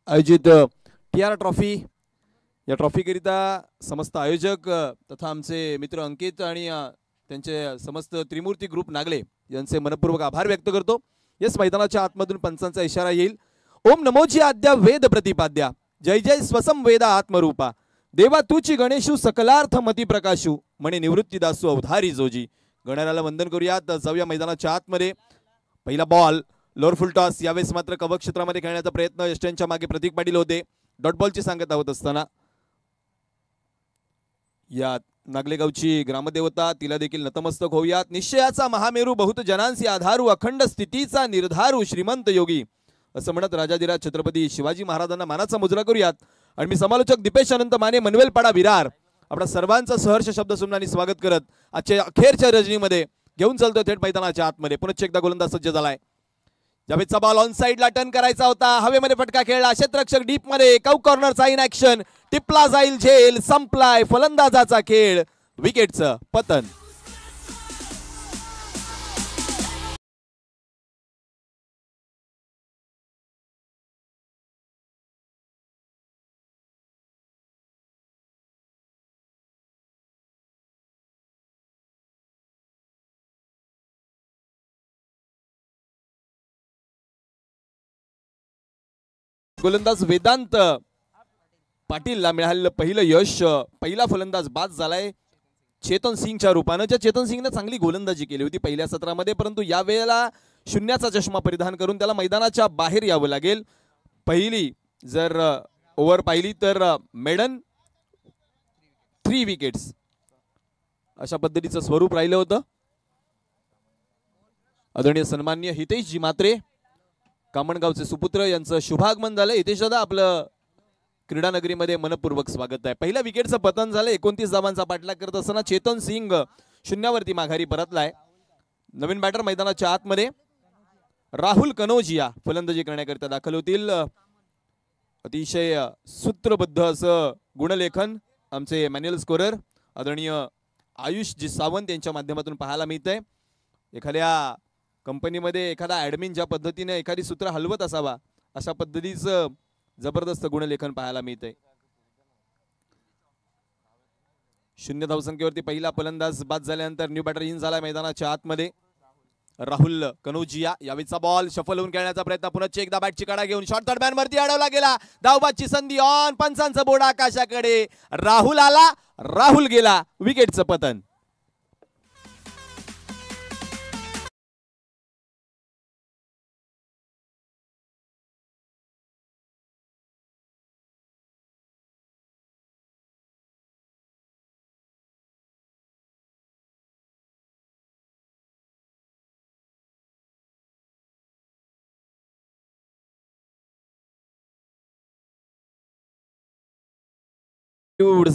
आयोजित TR ट्रॉफी या ट्रॉफीकरिता समस्त आयोजक तथा आमचे मित्र अंकित आणि त्यांचे समस्त त्रिमूर्ती ग्रुप नागले यांचे मनपूर्वक आभार व्यक्त करतो. याच मैदानाच्या आतमधून पंचांचा इशारा येईल. ओम नमोची आद्या वेद प्रतिपाद्या, जय जय स्वसम वेदा आत्मरूपा, देवा तुची गणेशू सकलार्थ मती प्रकाशू, म्हणे निवृत्ती दासू अवधारी जोजी. गणरायाला वंदन करूयात. जाऊया मैदानाच्या आतमध्ये. पहिला बॉल लोअर फुल टॉस. यावेळेस मात्र कव्हर क्षेत्रामध्ये खेळण्याचा प्रयत्न यष्ट्यांच्या मागे प्रतीक पाटील होते. डॉट बॉलची सांगत आहोत असताना या नागलेगावची ग्रामदेवता तिला देखील नतमस्तक होऊयात. निश्चयाचा महामेरू बहुत जनांसी आधारू, अखंड स्थितीचा निर्धारू श्रीमंत योगी असं म्हणत राजाधिराज छत्रपती शिवाजी महाराजांना मानाचा मुजरा करूयात. आणि मी समालोचक दीपेश अनंत माने मनवेलपाडा विरार आपल्या सर्वांचं सहर्ष शब्दसुमनाने स्वागत करत आजच्या अखेरच्या रजनीमध्ये घेऊन चालतोय थेट मैदानाच्या आतमध्ये. पुन्हा एकदा गोलंदाज सज्ज झालाय. जावेदचा बॉल ऑन साइडला टर्न करायचा होता, हवेमध्ये फटका खेळला, क्षेत्ररक्षक डीप मध्ये, कौ कॉर्नरचा इन ऍक्शन, टिपला जाईल झेल, संपलाय फलंदाजाचा खेळ, विकेटचं पतन. गोलंदाज वेदांत पाटीलला मिळालेलं पहिलं यश. पहिला फलंदाज बाद झालाय चेतन सिंगच्या रूपानं. ज्या चेतन सिंगने चांगली गोलंदाजी केली होती पहिल्या सत्रामध्ये, परंतु यावेळेला शून्याचा चष्मा परिधान करून त्याला मैदानाच्या बाहेर यावं लागेल. पहिली जर ओव्हर पाहिली तर मेडन 3 विकेट्स अशा पद्धतीचं स्वरूप राहिलं होतं. आदरणीय सन्माननीय हितेशजी मात्रे कामणगावचे सुपुत्र यांचं शुभागमन झालं. हितेश दादा आपलं क्रीडा नगरीमध्ये मनपूर्वक स्वागत आहे. पहिल्या विकेटचं पतन झालं. 29 धावांचा पाठलाग करत असताना चेतन सिंग शून्यावरती माघारी परतलाय. नवीन बॅटर मैदानाच्या आतमध्ये राहुल कनोजिया फलंदाजी करण्याकरिता दाखल होतील. अतिशय सूत्रबद्ध असं गुणलेखन आमचे मॅन्युअल स्कोरर आदरणीय आयुषजी सावंत यांच्या माध्यमातून पाहायला मिळतंय. एखाद्या कंपनीमध्ये एखादा ऍडमिन ज्या पद्धतीने एखादी सूत्र हलवत असावा अशा पद्धतीचं जबरदस्त गुणलेखन पाहायला मिळतंय. 0 धावसंख्येवरती पहिला फलंदाज बाद झाल्यानंतर न्यू बॅटर इन झाला मैदानाच्या आतमध्ये राहुल कनोजिया. यावेळीचा बॉल शफल होऊन खेळण्याचा प्रयत्न, पुन्हा एकदा बॅटची कडा घेऊन शॉर्ट थर्ड मॅन वरती अडवला गेला. धावबादची संधी ऑन, पंचांचं बोर्ड आकाशाकडे. राहुल आला, राहुल गेला, विकेटचं पतन.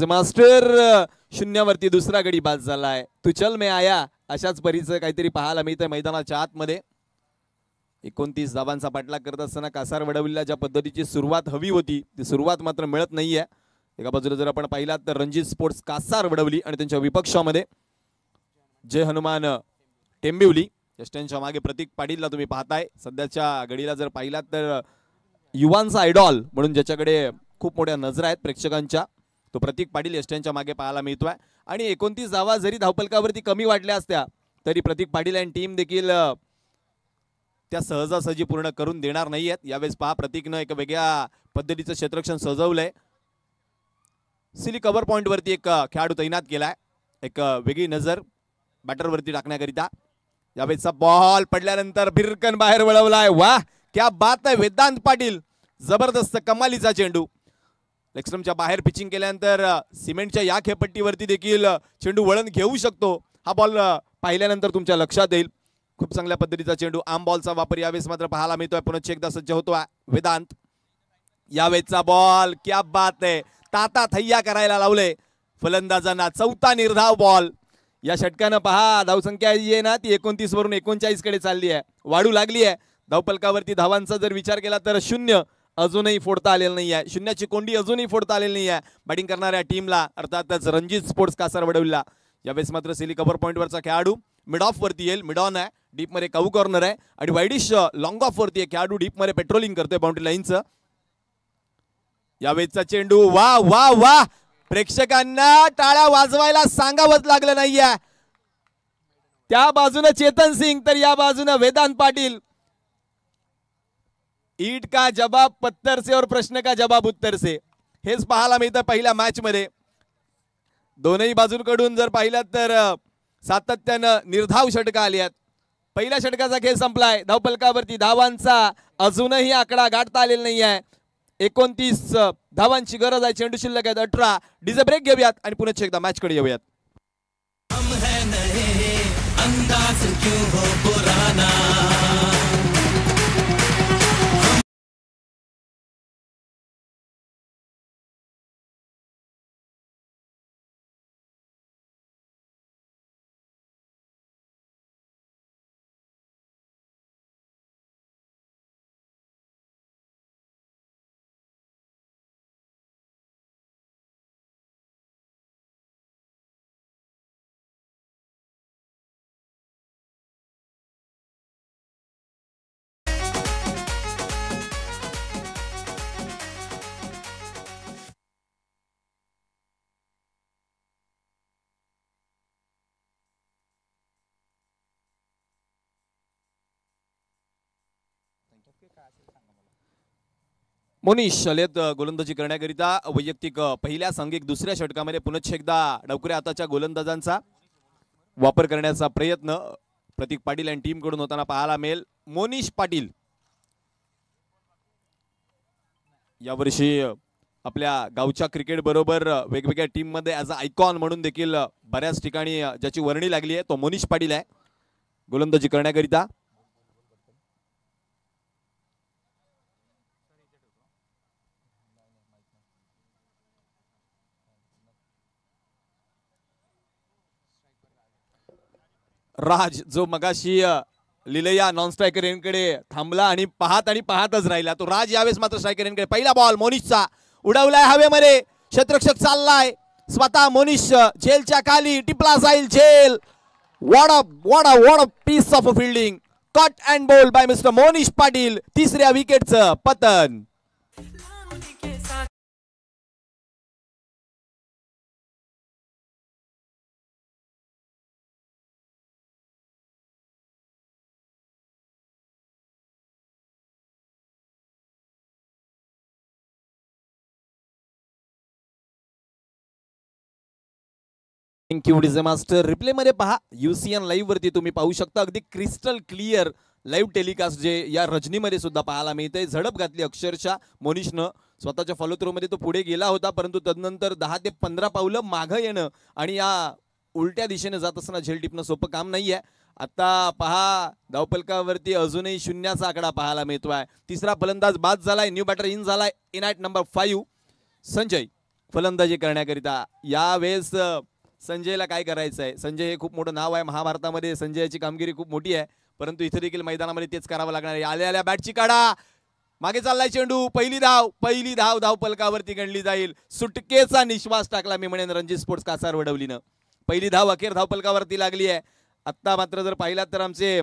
मास्टर शून्यावरती दुसरा गडी बाद झालाय. तू चल मे आया अशाच परीचं काहीतरी पाहायला मिळतंय मैदानाच्या आतमध्ये. 29 धावांचा पाठलाग करत असताना कासार वडवलीला ज्या पद्धतीची सुरुवात हवी होती ती सुरुवात मात्र मिळत नाहीये. एका बाजूला जर आपण पाहिलात तर रणजित स्पोर्ट्स कासार वडवली आणि त्यांच्या विपक्षामध्ये जय हनुमान टेंबिवली. यष्ट्यांच्या मागे प्रतीक पाटीलला तुम्ही पाहताय. सध्याच्या घडीला जर पाहिलात तर युवांचा आयडॉल म्हणून ज्याच्याकडे खूप मोठ्या नजरा आहेत प्रेक्षकांच्या, तो प्रतीक पाटील यष्ट्यांच्या मागे पाहायला मिळतोय. आणि 29 धावा जरी धावपलकावरती कमी वाटल्या असत्या तरी प्रतीक पाटील आणि टीम देखील त्या सहजासहजी पूर्ण करून देणार नाहीयेत. यावेळेस पहा प्रतीकनं एक वेगळ्या पद्धतीचं क्षेत्ररक्षण सजवलंय. सिली कव्हर पॉइंट वरती एक खेळाडू तैनात केलाय, एक वेगळी नजर बॅटरवरती टाकण्याकरिता. यावेळेसचा बॉल पडल्यानंतर भिरकन बाहेर वळवलाय. वाह क्या बात आहे वेदांत पाटील, जबरदस्त कमालीचा चेंडू. लेगस्टम्पच्या बाहेर पिचिंग केल्यानंतर सिमेंटच्या या खेळपट्टीवरती देखील चेंडू वळण घेऊ शकतो. हा बॉल पाहिल्यानंतर तुमच्या लक्षात येईल. खूप चांगल्या पद्धतीचा चेंडू. आम बॉलचा वापर यावेळेस मात्र पाहायला मिळतोय. पुन्हा एकदा सज्ज होतोय वेदांत. यावेळेसचा बॉल क्या बात आहे, ताता थैया करायला लावले फलंदाजांना. चौथा निर्धाव बॉल. या षटकानं पहा धावसंख्या जी आहे ना ती 29 वरून 39 कडे चालली आहे, वाढू लागली आहे. धावपलकावरती धावांचा जर विचार केला तर 0 अजूनही फोडता आलेलं नाही आहे. 0ची कोंडी अजूनही फोडता आलेली नाही आहे बॅटिंग करणाऱ्या टीमला, अर्थातच रणजित स्पोर्ट्स कासार वडवलीला. यावेळेस मात्र सिली कव्हर पॉइंट वरचा खेळाडू मिड ऑफ वरती येईल. मिड ऑन आहे, डीप मध्ये काऊ कॉर्नर आहे आणि वाईडिश लॉंग ऑफ वरती खेळाडू डीप मध्ये पेट्रोलिंग करतोय बाउंड्री लाईनचं. यावेळेसचा चेंडू वा वा वा, प्रेक्षकांना टाळ्या वाजवायला सांगावंच लागलं नाहीये. त्या बाजूने चेतन सिंग तर या बाजूने वेदांत पाटील. ईट का जवाब पत्थर से और प्रश्न का जवाब उत्तर से, हेच पाहायला मिळतं पहिल्या मॅच मध्ये. दोनही बाजूंकडून जर पाहिलात तर सातत्यानं निर्धाव षटकं आली आहेत. पहिल्या षटकाचा खेळ संपलाय. धावपलकावरती धावांचा अजूनही आकडा गाठता आलेला नाही आहे. 29 धावांची गरज आहे. चेंडू शिल्लक आहेत 18. डीजे ब्रेक घेऊयात आणि पुन्हा एकदा मॅच कडे येऊयात. अंदाज क्यों हो पुराना. मोनिश आलेत गोलंदाजी करण्याकरिता. वैयक्तिक पहिल्या सांघिक दुसऱ्या षटकामध्ये पुनश्च एकदा डावखुऱ्या हाताच्या गोलंदाजांचा वापर करण्याचा प्रयत्न प्रतीक पाटील आणि टीम कडून होताना पाहायला मिळेल. मोनिश पाटील यावर्षी आपल्या गावच्या क्रिकेट बरोबर वेगवेगळ्या टीम मध्ये ॲज अ आयकॉन म्हणून देखील बऱ्याच ठिकाणी ज्याची वर्णी लागली आहे तो मोनिश पाटील आहे गोलंदाजी करण्याकरिता. राज जो मगाशी लिलया नॉन स्ट्रायकर यांकडे थांबला आणि पाहतच राहिला तो राज यावेळेस मात्र स्ट्रायकर यांकडे. पहिला बॉल मोनिशचा उडवलाय हवेमध्ये. क्षेत्ररक्षक चाललाय स्वतः. मोनिश झेलच्या खाली टिपला जाईल झेल. What a piece of fielding. Cut and bowled by mister Monish Patil. तिसऱ्या विकेटचं पतन. Thank you DJ master. रिप्ले मध्ये पहा UCN लाईव्ह वरती तुम्ही पाहू शकता अगदी क्रिस्टल क्लिअर लाईव्ह टेलिकास्ट जे या रजनीमध्ये सुद्धा पाहायला मिळते. झडप घातली अक्षरशः मोनिशनं. स्वतःच्या फॉलो थ्रो मध्ये तो पुढे गेला होता परंतु तदनंतर 10 ते 15 पावलं मागं येणं आणि या उलट्या दिशेने जात असताना झेल टिपणं सोपं काम नाहीये. आता पहा धावपलकावरती अजूनही शून्याचा आकडा पाहायला मिळतोय. तिसरा फलंदाज बाद झालाय. न्यू बॅटर इन झालाय. इन ॲट नंबर 5 संजय फलंदाजी करण्याकरिता. यावेळेस संजयला काय करायचं आहे. संजय हे खूप मोठं नाव आहे महाभारतामध्ये. संजयची कामगिरी खूप मोठी आहे परंतु इथे देखील मैदानामध्ये तेच करावं लागणार आहे. आल्या बॅटची काढा. मागे चाललाय चेंडू. पहिली धाव धावपलकावरती गणली जाईल. सुटकेचा निश्वास टाकला मी म्हणेन रणजी स्पोर्ट्स कासार वडवलीनं. पहिली धाव अखेर धावपलकावरती लागली आहे. आत्ता मात्र जर पाहिलात तर आमचे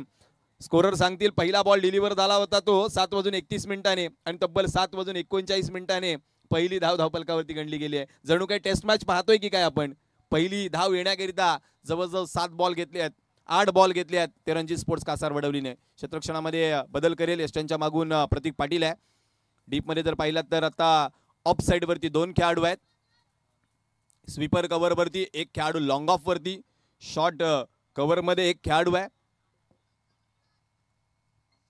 स्कोरर सांगतील पहिला बॉल डिलिव्हर झाला होता तो 7:31 मिनिटाने आणि तब्बल 7:39 मिनिटाने पहिली धाव धावपलकावरती गणली गेली आहे. जणू काही टेस्ट मॅच पाहतोय की काय आपण. पहिली धाव येण्याकरिता जवळजवळ 7 बॉल घेतले आहेत. 8 बॉल घेतले आहेत ते रणजी स्पोर्ट्स कासार वडवलीने. क्षेत्ररक्षणामध्ये बदल करेल. यष्टांच्या मागून प्रतीक पाटील आहे. डीप मध्ये जर पाहिलात तर आता ऑफ साइड वरती 2 खेळाडू आहेत. स्वीपर कव्हर वरती 1 खेळाडू लॉंग ऑफ वरती. शॉर्ट कव्हर मध्ये 1 खेळाडू आहे.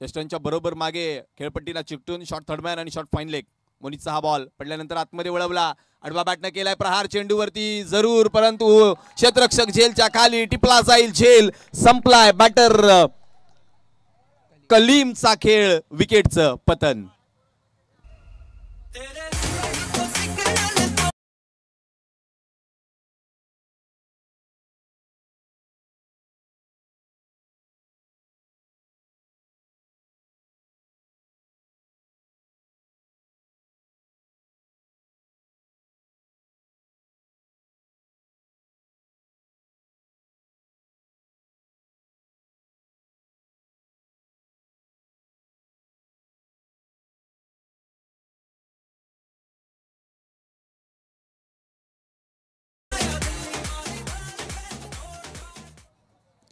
यष्टांच्या बरोबर मागे खेळपट्टीला चिकटून शॉर्ट थर्डमॅन आणि शॉर्ट फाईन लेग. मोनिशचा हा बॉल पडल्यानंतर आतमध्ये वळवला. आडवा बॅटनं केलाय प्रहार चेंडूवरती जरूर परंतु क्षेत्ररक्षक झेलच्या खाली टिपला जाईल. झेल संपलाय. बॅटर कलीमचा खेळ. विकेटचं पतन.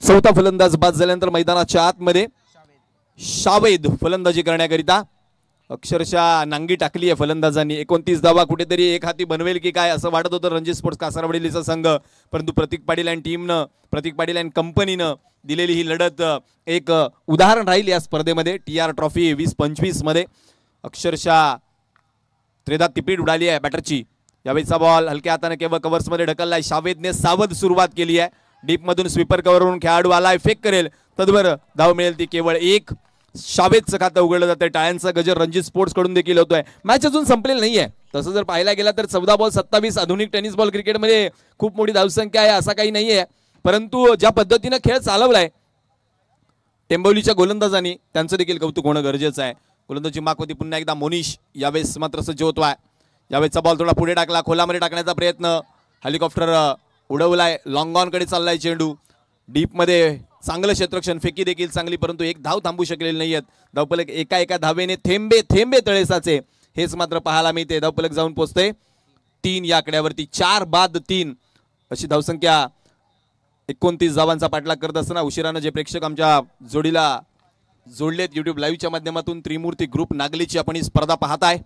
चौथा फलंदाज बाद झाल्यानंतर मैदानाच्या आतमध्ये शावेद फलंदाजी करण्याकरिता. अक्षरशः नांगी टाकली आहे फलंदाजांनी. 29 धावा कुठेतरी एक हाती बनवेल की काय असं वाटत होतं रणजी स्पोर्ट्स कासारवडीचा संघ परंतु प्रतीक पाटील आणि टीमनं प्रतीक पाटील आणि कंपनीनं दिलेली ही लढत एक उदाहरण राहील या स्पर्धेमध्ये. TR ट्रॉफी 2025 मध्ये अक्षरशः त्रेधात तिपीट उडाली आहे बॅटरची. यावेळीचा बॉल हलक्या हाताने केवळ कव्हर्स मध्ये ढकललाय. शावेदने सावध सुरुवात केली आहे. डीप मधून स्वीपर कव्हरवरून खेळाडू आलाय. फेक करेल तदवर धाव मिळेल ती केवळ 1. शावेदचं खातं उघडलं जातं. टाळ्यांचा गजर रणजी स्पोर्ट्स कडून देखील होतोय. मॅच अजून संपलेली नाहीये. तसं जर पाहायला गेला तर 14 बॉल 27 आधुनिक टेनिस बॉल क्रिकेटमध्ये खूप मोठी धावसंख्या आहे असा काही नाहीये परंतु ज्या पद्धतीनं खेळ चालवलाय टेंबवलीच्या गोलंदाजांनी त्यांचं देखील कौतुक होणं गरजेचं आहे. गोलंदाजी मागवती पुन्हा एकदा मोनिश यावेळेस मात्र सज्ज होतोय. यावेळेचा बॉल थोडा पुढे टाकला. खोलामध्ये टाकण्याचा प्रयत्न. हेलिकॉप्टर उडवलाय. लॉंग ऑन कडे चाललाय चेंडू. डीप मध्ये चांगलं क्षेत्ररक्षण. फेकी देखील चांगली परंतु एक धाव थांबू शकलेली नाहीयेत. धावपलक एका धावेने थेंबे थेंबे तळेसाचे हेच मात्र पाहायला मिळते. धावपलक जाऊन पोहोचते 3 या आकड्यावरती. 4 बाद 3 अशी धावसंख्या. 29 धावांचा पाठलाग करत असताना उशिरानं जे प्रेक्षक आमच्या जोडीला जोडलेत युट्यूब लाईव्हच्या माध्यमातून त्रिमूर्ती ग्रुप नागलीची आपण ही स्पर्धा पाहताय.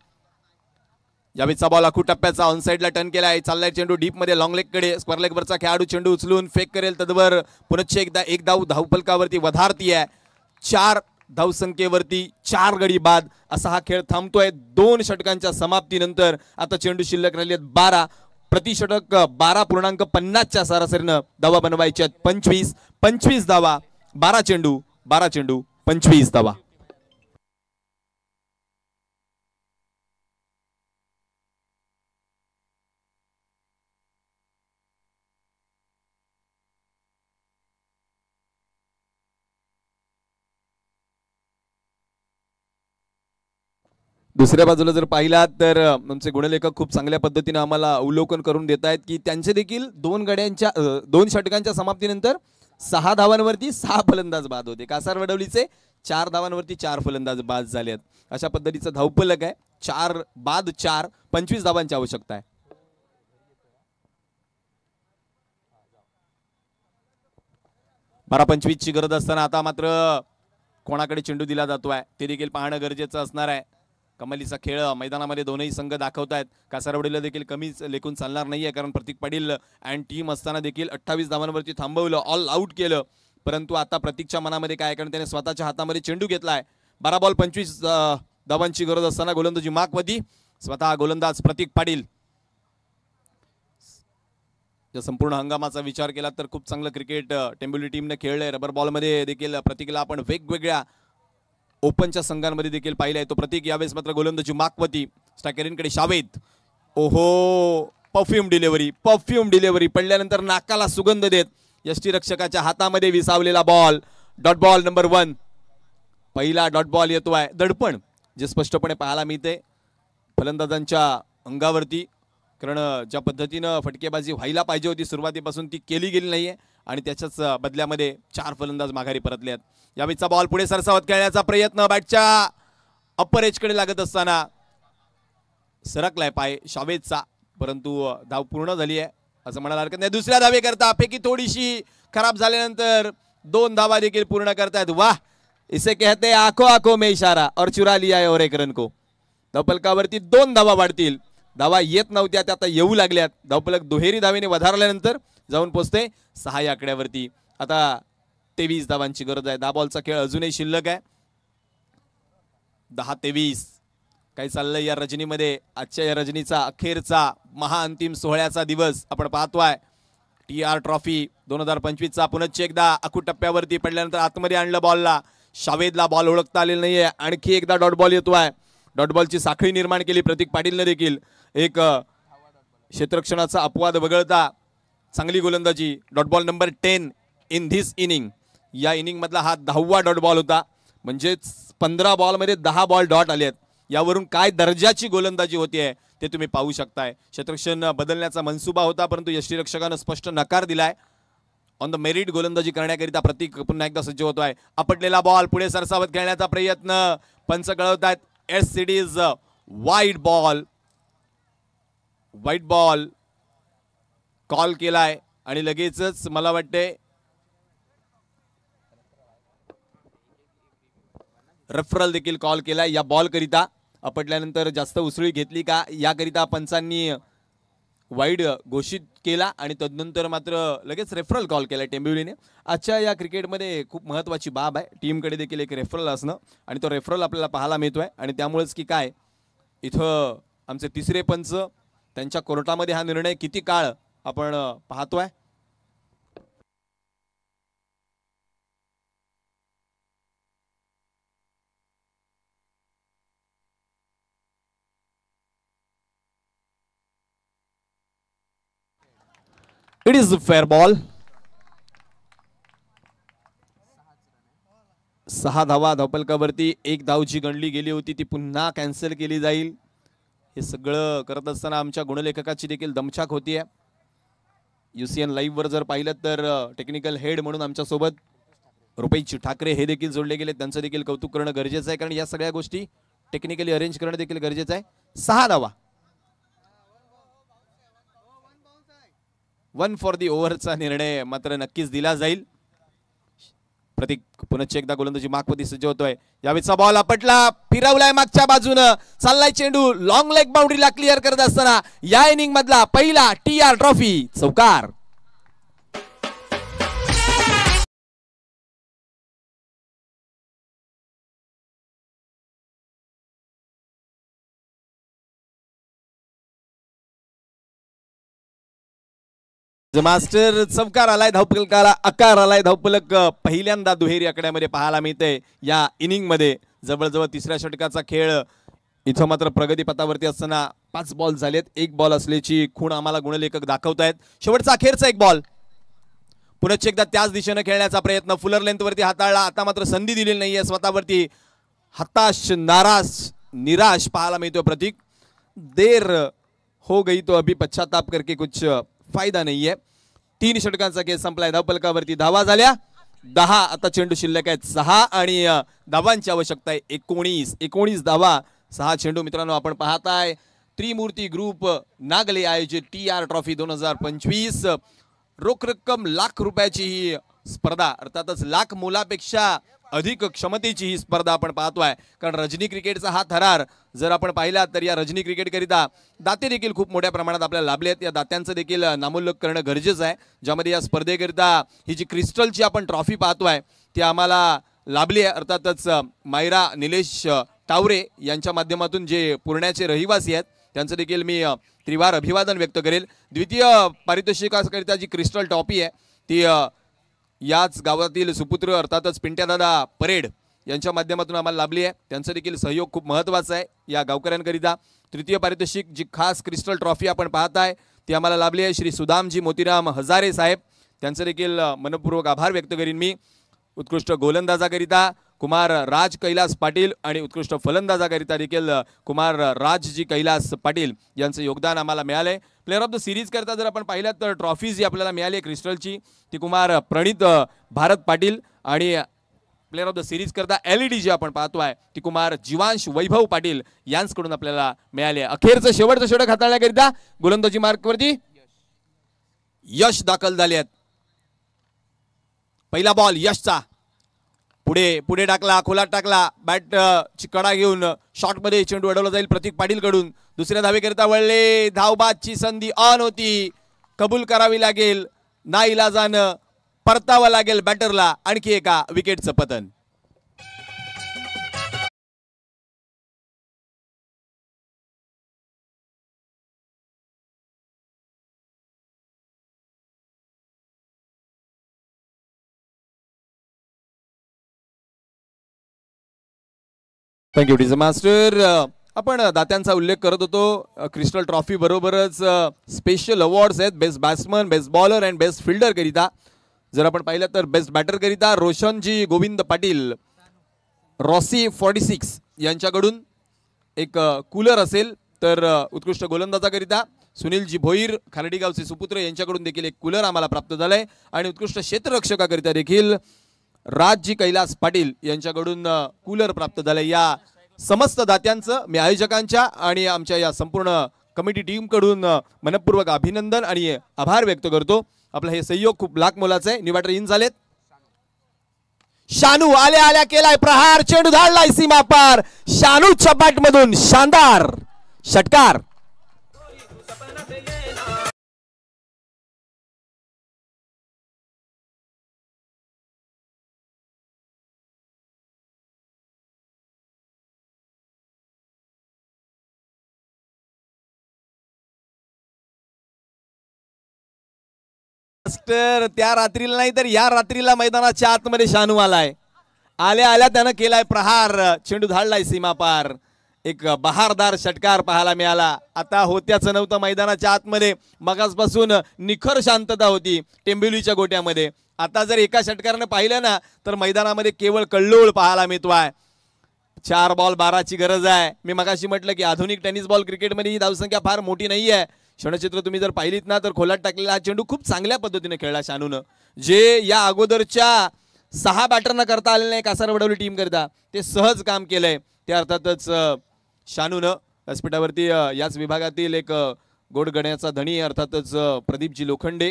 यावेळीचा बॉल आखू टप्प्याचा ऑन साइडला टर्न केलाय. चाललाय चेंडू डीप मध्ये लॉंग लेग कडे. स्क्वेअर लेग वरचा खेळाडू चेंडू उचलून फेक करेल. तदवर पुनश्च एकदा एक धाव धावफलकावरती वधारती आहे. 4 धावसंख्येवरती 4 गडी बाद असा हा खेळ थांबतोय. 2 षटकांच्या समाप्तीनंतर आता चेंडू शिल्लक राहिलेत 12. प्रतिषटक 12.50च्या सरासरीनं धावा बनवायच्या 25 धावा. 12 चेंडू 25 धावा. दुसऱ्या बाजूला जर पाहिलात तर आमचे गुणलेखक खूप चांगल्या पद्धतीने आम्हाला अवलोकन करून देत आहेत की त्यांचे देखील 2 षटकांच्या समाप्तीनंतर 6 धावांवरती 6 फलंदाज बाद होते. कासार वडवलीचे 4 धावांवरती 4 फलंदाज बाद झाले आहेत. अशा पद्धतीचं धावफलक आहे. 4 बाद 4 25 धावांची आवश्यकता आहे. बारा 25 ची गरज असताना आता मात्र कोणाकडे चेंडू दिला जातोय ते देखील पाहणं गरजेचं असणार आहे. कमालीचा खेळ मैदानामध्ये दोनही संघ दाखवतायत. कासारवडीला देखील कमीच लेखून चालणार नाहीये कारण प्रतीक पाटील अँड टीम असताना देखील 28 धावांवरती थांबवलं, ऑल आउट केलं. परंतु आता प्रतीकच्या मनामध्ये काय, कारण त्याने स्वतःच्या हातामध्ये चेंडू घेतलाय. 12 बॉल 25 धावांची गरज असताना गोलंदाजी मार्कवरती स्वतः गोलंदाज प्रतीक पाटील. या संपूर्ण हंगामाचा विचार केला तर खूप चांगलं क्रिकेट टेंबुली टीमने खेळलंय. रबर बॉलमध्ये देखील प्रतीकला आपण वेगवेगळ्या ओपनच्या संघांमध्ये देखील पाहिलंय. तो प्रतीक यावेळेस मात्र गोलंदाजी मार्कवरती. स्ट्रायकरींकडे शावेद. ओहो, परफ्यूम डिलिव्हरी पडल्यानंतर नाकाला सुगंध देत यष्टीरक्षकाच्या हातामध्ये विसावलेला बॉल. Dot ball number 1. पहिला डॉट बॉल येतोय. दडपण जे स्पष्टपणे पाहायला मिळते फलंदाजांच्या अंगावरती, कारण ज्या पद्धतीनं फटकेबाजी व्हायला पाहिजे होती सुरुवातीपासून ती केली गेली नाहीये आणि त्याच्याच बदल्यामध्ये 4 फलंदाज माघारी परतले आहेत. यावेळीचा बॉल पुढे सरसावत खेळण्याचा प्रयत्न बॅटच्या अप्पर एजकडे लागत असताना सरकलाय पाय शावेदचा, परंतु धाव पूर्ण झाली आहे असं म्हणायला हरकत नाही. दुसऱ्या धावे करता पैकी थोडीशी खराब झाल्यानंतर 2 धावा देखील पूर्ण करतायत. वाह, इसे कहते हैं आंखों आंखों में इशारा और चुरा लिया है और एक रन को. धावफलकावरती 2 धावा वाढतील. धावा येत नव्हत्या त्या आता येऊ लागल्यात. धावफलक दुहेरी धावेने वधारल्यानंतर जाऊन पोहोचते 6 या आकड्यावरती. आता 23 धावांची गरज आहे. 10 बॉलचा खेळ अजूनही शिल्लक आहे. 10-23 काय चाललंय या रजनीमध्ये. आजच्या या रजनीचा अखेरचा महाअंतिम सोहळ्याचा दिवस आपण पाहतोय. TR ट्रॉफी 2025चा पुनश्च एकदा आखू टप्प्यावरती पडल्यानंतर आतमध्ये आणलं बॉलला. शावेदला बॉल ओळखता आलेला नाहीये. आणखी एकदा डॉट बॉल येतोय. डॉट बॉलची साखळी निर्माण केली प्रतीक पाटीलने देखील. एक क्षेत्ररक्षणाचा अपवाद वगळता चांगली गोलंदाजी. Dot ball number 10 in this inning. या इनिंग मधला हा 10वा डॉट बॉल होता. म्हणजेच 15 बॉलमध्ये 10 बॉल डॉट आले आहेत. यावरून काय दर्जाची गोलंदाजी होतीये ते तुम्ही पाहू शकताय. क्षेत्ररक्षण बदलण्याचा मनसुबा होता परंतु यष्टीरक्षकानं स्पष्ट नकार दिलाय. ऑन द मेरिट गोलंदाजी करण्याकरिता प्रतीक पुन्हा एकदा सज्ज होतोय. आपटलेला बॉल पुढे सरसावत खेळण्याचा प्रयत्न. पंच कळवतायत as it is wide ball call केलाय आणि लगेचच मला वाटते रेफरल देखील कॉल केलाय या बॉल करिता. आपटल्यानंतर जास्त उसळी घेतली का याकरिता पंचांनी वाईड घोषित केला आणि तदनंतर मात्र लगेच रेफरल कॉल केला टेंबिवलीने. आजच्या या क्रिकेटमध्ये खूप महत्त्वाची बाब आहे. टीमकडे देखील एक रेफरल असणं आणि तो रेफरल आपल्याला पाहायला मिळतोय. आणि त्यामुळेच की काय इथं आमचे तिसरे पंच त्यांच्या कोर्टामध्ये हा निर्णय किती काळ आपण पाहतोय. It is fair ball. 6 धावा धावफलकावरती. 1 धावची गणली गेली होती ती पुन्हा कॅन्सल केली जाईल. हे सगळं करत असताना आमच्या गुणलेखकाची देखील दमछाक होतीये. UCN लाईव्ह वर जर पाहिलं तर टेक्निकल हेड म्हणून आमच्या सोबत रुपेश ठाकरे हे देखील जोडले गेले. त्यांचं देखील कौतुक करणं गरजेचं आहे कारण या सगळ्या गोष्टी टेक्निकली अरेंज करणं देखील गरजेचं आहे. 6 धावा 1 फॉर दी ओव्हरचा निर्णय मात्र नक्कीच दिला जाईल. प्रतीक पुन्हा एकदा गोलंदाजी मागवती सज्ज होतोय. यावेळीचा बॉल आपटला, फिरवलाय मागच्या बाजूनं, चाललाय चेंडू लॉंग लेग बाउंड्रीला क्लिअर करत असताना या इनिंग मधला पहिला TR ट्रॉफी चौकार. मास्टर चौकार आलाय, धावफलकाला आकार आलाय. धावफलक पहिल्यांदा दुहेरी आकड्यामध्ये पाहायला मिळते या इनिंग मध्ये. जवळजवळ तिसऱ्या षटकाचा खेळ इथं मात्र प्रगतीपथावरती असताना 5 बॉल झालेत. 1 बॉल असल्याची खूण आम्हाला गुणलेखक दाखवतायत. शेवटचा अखेरचा 1 बॉल. पुन्हा एकदा त्याच दिशेनं खेळण्याचा प्रयत्न, फुलर लेंथ वरती हाताळला. आता मात्र संधी दिलेली नाहीये स्वतःवरती. हताश, नाराज, निराश पाहायला मिळतोय प्रतीक. देर हो गई तो अभी पश्चाताप करके कुछ फायदा नाहीये. 3 षटकांचा खेळ संपलाय. धावफलकावरती धावा झाल्या 10. आता चेंडू शिल्लक आहेत 6 आणि धावांची आवश्यकता आहे 19 धावा. 6 चेंडू मित्रांनो आपण पाहताय. त्रिमूर्ती ग्रुप नागले आयोजित TR ट्रॉफी 2025. रोख रक्कम लाख रुपयाची ही स्पर्धा, अर्थातच लाख मोलापेक्षा अधिक क्षमतेची ही स्पर्धा आपण पाहतोय. कारण रजनी क्रिकेटचा हा थरार जर आपण पाहिला तर या रजनी क्रिकेट करिता दाते देखील खूप मोठ्या प्रमाणात आपल्याला लाभले आहेत. या दात्यांचं देखील नामोल्लेख करणं गरजेचं आहे. ज्यामध्ये या स्पर्धेकरिता ही जी क्रिस्टलची आपण ट्रॉफी पाहतोय ती आम्हाला लाभली आहे. अर्थातच मायरा निलेश टावरे यांच्या माध्यमातून जे पुण्याचे रहिवासी आहेत त्यांचं देखील मी त्रिवार अभिवादन व्यक्त करेल. द्वितीय पारितोषिकाकरिता जी क्रिस्टल ट्रॉफी आहे ती याच गावातील सुपुत्र अर्थातच पिंट्यादादा परेड यांच्या माध्यमातून आम्हाला लाभली आहे. त्यांचा देखील सहयोग खूप महत्त्वाचा आहे या गावकऱ्यांकरिता. तृतीय पारितोषिक जी खास क्रिस्टल ट्रॉफी आपण पाहताय ती आम्हाला लाभली आहे श्री सुदामजी मोतीराम हजारे साहेब. त्यांचं देखील मनपूर्वक आभार व्यक्त करीन मी. उत्कृष्ट गोलंदाजाकरिता कुमार राज कैलास पाटील आणि उत्कृष्ट फलंदाजाकरिता देखील कुमार राजजी कैलास पाटील यांचं योगदान आम्हाला मिळालंय. प्लेअर ऑफ द सिरीज करता जर आपण पाहिलं तर ट्रॉफी जी आपल्याला मिळाली क्रिस्टलची ती कुमार प्रणित भारत पाटील आणि प्लेअर ऑफ द सिरीज करता LED जी आपण पाहतोय ती कुमार जीवांश वैभव पाटील यांच्याकडून आपल्याला मिळाले. अखेरचं शेवटचं षटक हाताळण्याकरिता गोलंदाजी मार्कवरती यश दाखल झाले आहेत. पहिला बॉल यशचा, पुढे टाकला, खोलात टाकला, बॅट ची कडा घेऊन शॉट मध्ये चेंडू अडवला जाईल प्रतीक पाटील कडून. दुसऱ्या धावेकरिता वळले, धावबादची संधी ऑन होती, कबूल करावी लागेल, नाईलाजानं परतावं लागेल बॅटरला. आणखी एका विकेटचं पतन. Thank you DJ master. आपण दात्यांचा उल्लेख करत होतो. क्रिस्टल ट्रॉफी बरोबरच स्पेशल अवॉर्ड्स आहेत best batsman, best bowler and best fielder करिता. जर आपण पाहिलं तर बेस्ट बॅटर करिता रोशनजी गोविंद पाटील रॉसी 46 यांच्याकडून एक कूलर असेल. तर उत्कृष्ट गोलंदाजाकरिता सुनीलजी भोईर खारडीगावचे सुपुत्र यांच्याकडून देखील एक कूलर आम्हाला प्राप्त झालंय. आणि उत्कृष्ट क्षेत्ररक्षकाकरिता देखील राजजी कैलास पाटील यांच्याकडून कूलर प्राप्त झालंय. या समस्त दात्यांचं मी आयोजकांच्या आणि आमच्या या संपूर्ण कमिटी टीम कडून मनपूर्वक अभिनंदन आणि आभार व्यक्त करतो. आपलं हे सहयोग खूप लाख मोलाचं आहे. निवाटर इन झालेत. शानू आल्या केलाय प्रहार, चेंडू धाडलाय सीमा पार. शानूच्या बॅट मधून शानदार षटकार. त्या रात्रीला नाही तर या रात्रीला मैदानाच्या आतमध्ये शानू आलाय. आल्या त्यानं केलाय प्रहार, चेंडू धाडलाय सीमा पार. एक बहारदार षटकार पाहायला मिळाला. आता होत्याचं नव्हतं मैदानाच्या आतमध्ये. मगासपासून निखर शांतता होती टेंबिवलीच्या गोट्यामध्ये. आता जर एका षटकारानं पाहिलं ना तर मैदानामध्ये केवळ कल्लोळ पाहायला मिळतोय. 4 बॉल 12ची गरज आहे. मी मगाशी म्हटलं की आधुनिक टेनिस बॉल क्रिकेटमध्ये ही धावसंख्या फार मोठी नाहीये. क्षणचित्र तुम्ही जर पाहिलीत ना तर खोलात टाकलेला हा चेंडू खूप चांगल्या पद्धतीने खेळला शानूनं. जे या अगोदरच्या 6 बॅटरना करता आलेलं नाही कासारवडवली टीम करता ते सहज काम केलंय. ते अर्थातच शानूनं व्यासपीठावरती याच विभागातील एक गोड गण्याचा धनी अर्थातच प्रदीपजी लोखंडे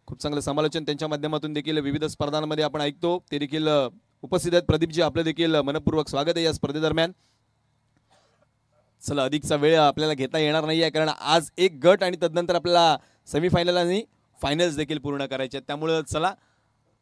खूप चांगलं समालोचन त्यांच्या माध्यमातून देखील विविध स्पर्धांमध्ये आपण ऐकतो. ते देखील उपस्थित आहेत. प्रदीपजी, आपलं देखील मनपूर्वक स्वागत आहे या स्पर्धेदरम्यान. चला, अधिकचा वेळ आपल्याला घेता येणार नाही आहे, कारण आज एक गट आणि तदनंतर आपल्याला सेमीफायनल आणि फायनल्स देखील पूर्ण करायचे आहेत. त्यामुळं चला,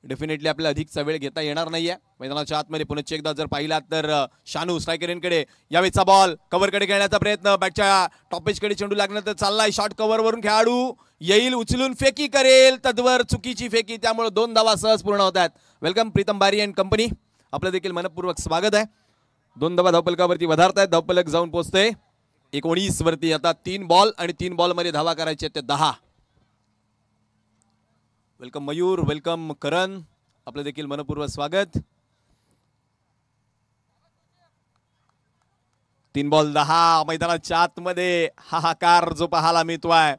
डेफिनेटली आपल्याला अधिकचा वेळ घेता येणार नाही आहे. मैदानाच्या आतमध्ये पुन्हा एकदा जर पाहिला तर शानू स्ट्रायकरकडे यावेळेचा बॉल कव्हरकडे खेळण्याचा प्रयत्न, बॅटच्या टॉपेजकडे चेंडू लागण्यात चाललाय. शॉर्ट कव्हरवरून खेळाडू येईल, उचलून फेकी करेल, तद्वर चुकीची फेकी, त्यामुळे 2 धावा सहज पूर्ण होतात. वेलकम प्रीतम बारी अँड कंपनी, आपलं देखील मनपूर्वक स्वागत आहे. 2 धावा धावपलकावरती वधारतायत. धावपलक जाऊन पोहोचते 19 वरती. आता 3 बॉल आणि 3 बॉलमध्ये धावा करायचे ते 10. वेलकम मयूर, वेलकम करण, आपलं देखील मनपूर्वक स्वागत. 3 बॉल 10. मैदानाच्या आतमध्ये हाहाकार जो पाहायला मिळतोय.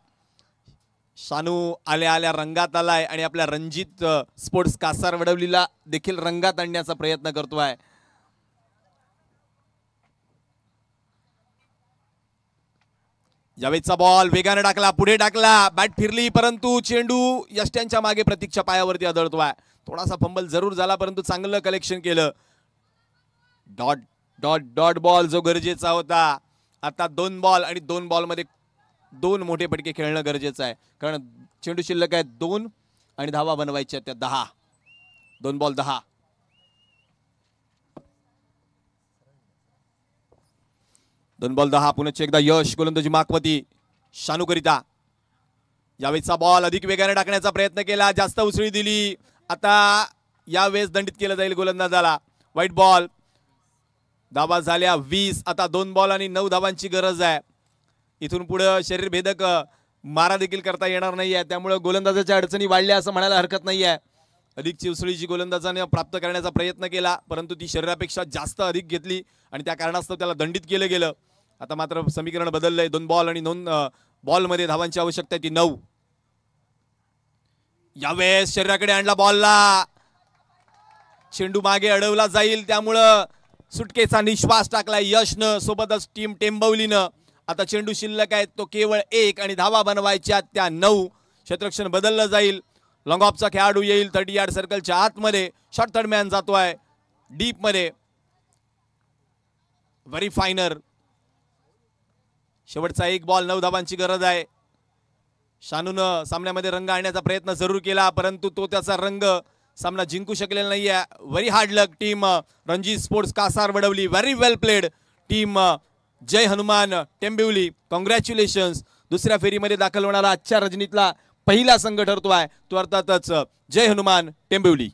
शानू आल्या आल्या रंगात आलाय आणि आपल्या रणजित स्पोर्ट्स कासार वडवलीला देखील रंगात आणण्याचा प्रयत्न करतोय. यावेळेचा बॉल वेगाने टाकला, पुढे टाकला, बॅट फिरली, परंतु चेंडू यष्ट्यांच्या मागे प्रतीकच्या पायावरती आदळतोय. थोडासा फंबल जरूर झाला, परंतु चांगलं कलेक्शन केलं. डॉट डॉट डॉट बॉल जो गरजेचा होता. आता 2 बॉल आणि 2 बॉलमध्ये 2 मोठे फटके खेळणं गरजेचं आहे, कारण चेंडू शिल्लक आहे 2 आणि धावा बनवायच्या त्या 10. 2 बॉल 10. 2 बॉल 10. पुन्हा एकदा यश गोलंदाजी माकवती शानूकरिता. यावेळेचा बॉल अधिक वेगाने टाकण्याचा प्रयत्न केला, जास्त उसळी दिली. आता यावेळेस दंडित केलं जाईल गोलंदाजाला. White ball. धावा झाल्या 20. आता 2 बॉल आणि 9 धावांची गरज आहे. इथून पुढे शरीरभेदक मारा देखील करता येणार नाहीये, त्यामुळे गोलंदाजाच्या अडचणी वाढल्या असं म्हणायला हरकत नाहीये. अधिकची उसळीची गोलंदाजाने प्राप्त करण्याचा प्रयत्न केला, परंतु ती शरीरापेक्षा जास्त अधिक घेतली आणि त्या कारणास्तव त्याला दंडित केलं गेलं. आता मात्र समीकरण बदललंय. 2 बॉल आणि 2 बॉलमध्ये धावांची आवश्यकता ती 9. यावेळेस शरीराकडे आणला बॉलला, चेंडू मागे अडवला जाईल, त्यामुळं सुटकेचा निश्वास टाकलाय यशनं, सोबतच टीम टेंबवलीनं. आता चेंडू शिल्लक आहे तो केवळ 1 आणि धावा बनवायच्या त्या 9. क्षेत्ररक्षण बदललं जाईल. लॉंग ऑफचा खेळाडू येईल 30 यार्ड सर्कलच्या आतमध्ये. शॉर्ट थर्ड मॅन जातोय डीप मध्ये. व्हेरी फायनर. शेवटचा 1 बॉल 9 धावांची गरज आहे. शानूनं सामन्यामध्ये रंग आणण्याचा प्रयत्न जरूर केला, परंतु तो त्याचा रंग सामना जिंकू शकलेला नाहीये. Very hard luck team Ranji sports Kasar Vadavali. Very well played team Jai Hanuman Tembivali. Congratulations. दुसऱ्या फेरीमध्ये दाखल होणारा आजच्या रजनीतला पहिला संघ ठरतोय तो अर्थातच Jai Hanuman Tembivali.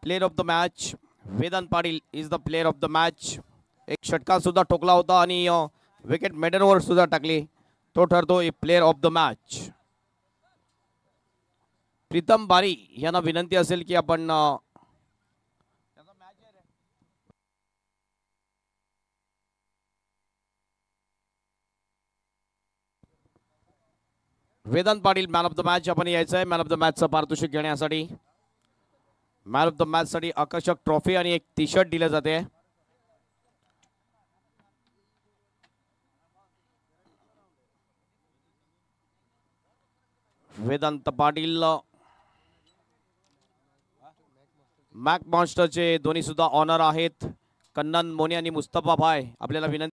Player of the match Vedant Patil is the player of the match. एक षटकार सुद्धा ठोकला होता आणि विकेट मेडनवर सुद्धा टाकली. तो ठरतो player of the match. Pritam Bari यांना विनंती असेल की आपण Vedant Patil man of the match आपण यायचं आहे. मॅन ऑफ द मॅचचं पारितोषिक घेण्यासाठी मॅन ऑफ द मॅच साठी आकर्षक ट्रॉफी आणि एक टी शर्ट दिले जाते. वेदांत पाटील मॅक मॉन्स्टरचे दोन्ही सुद्धा ऑनर आहेत. कन्नन मोनी आणि मुस्तफा भाई आपल्याला विनंती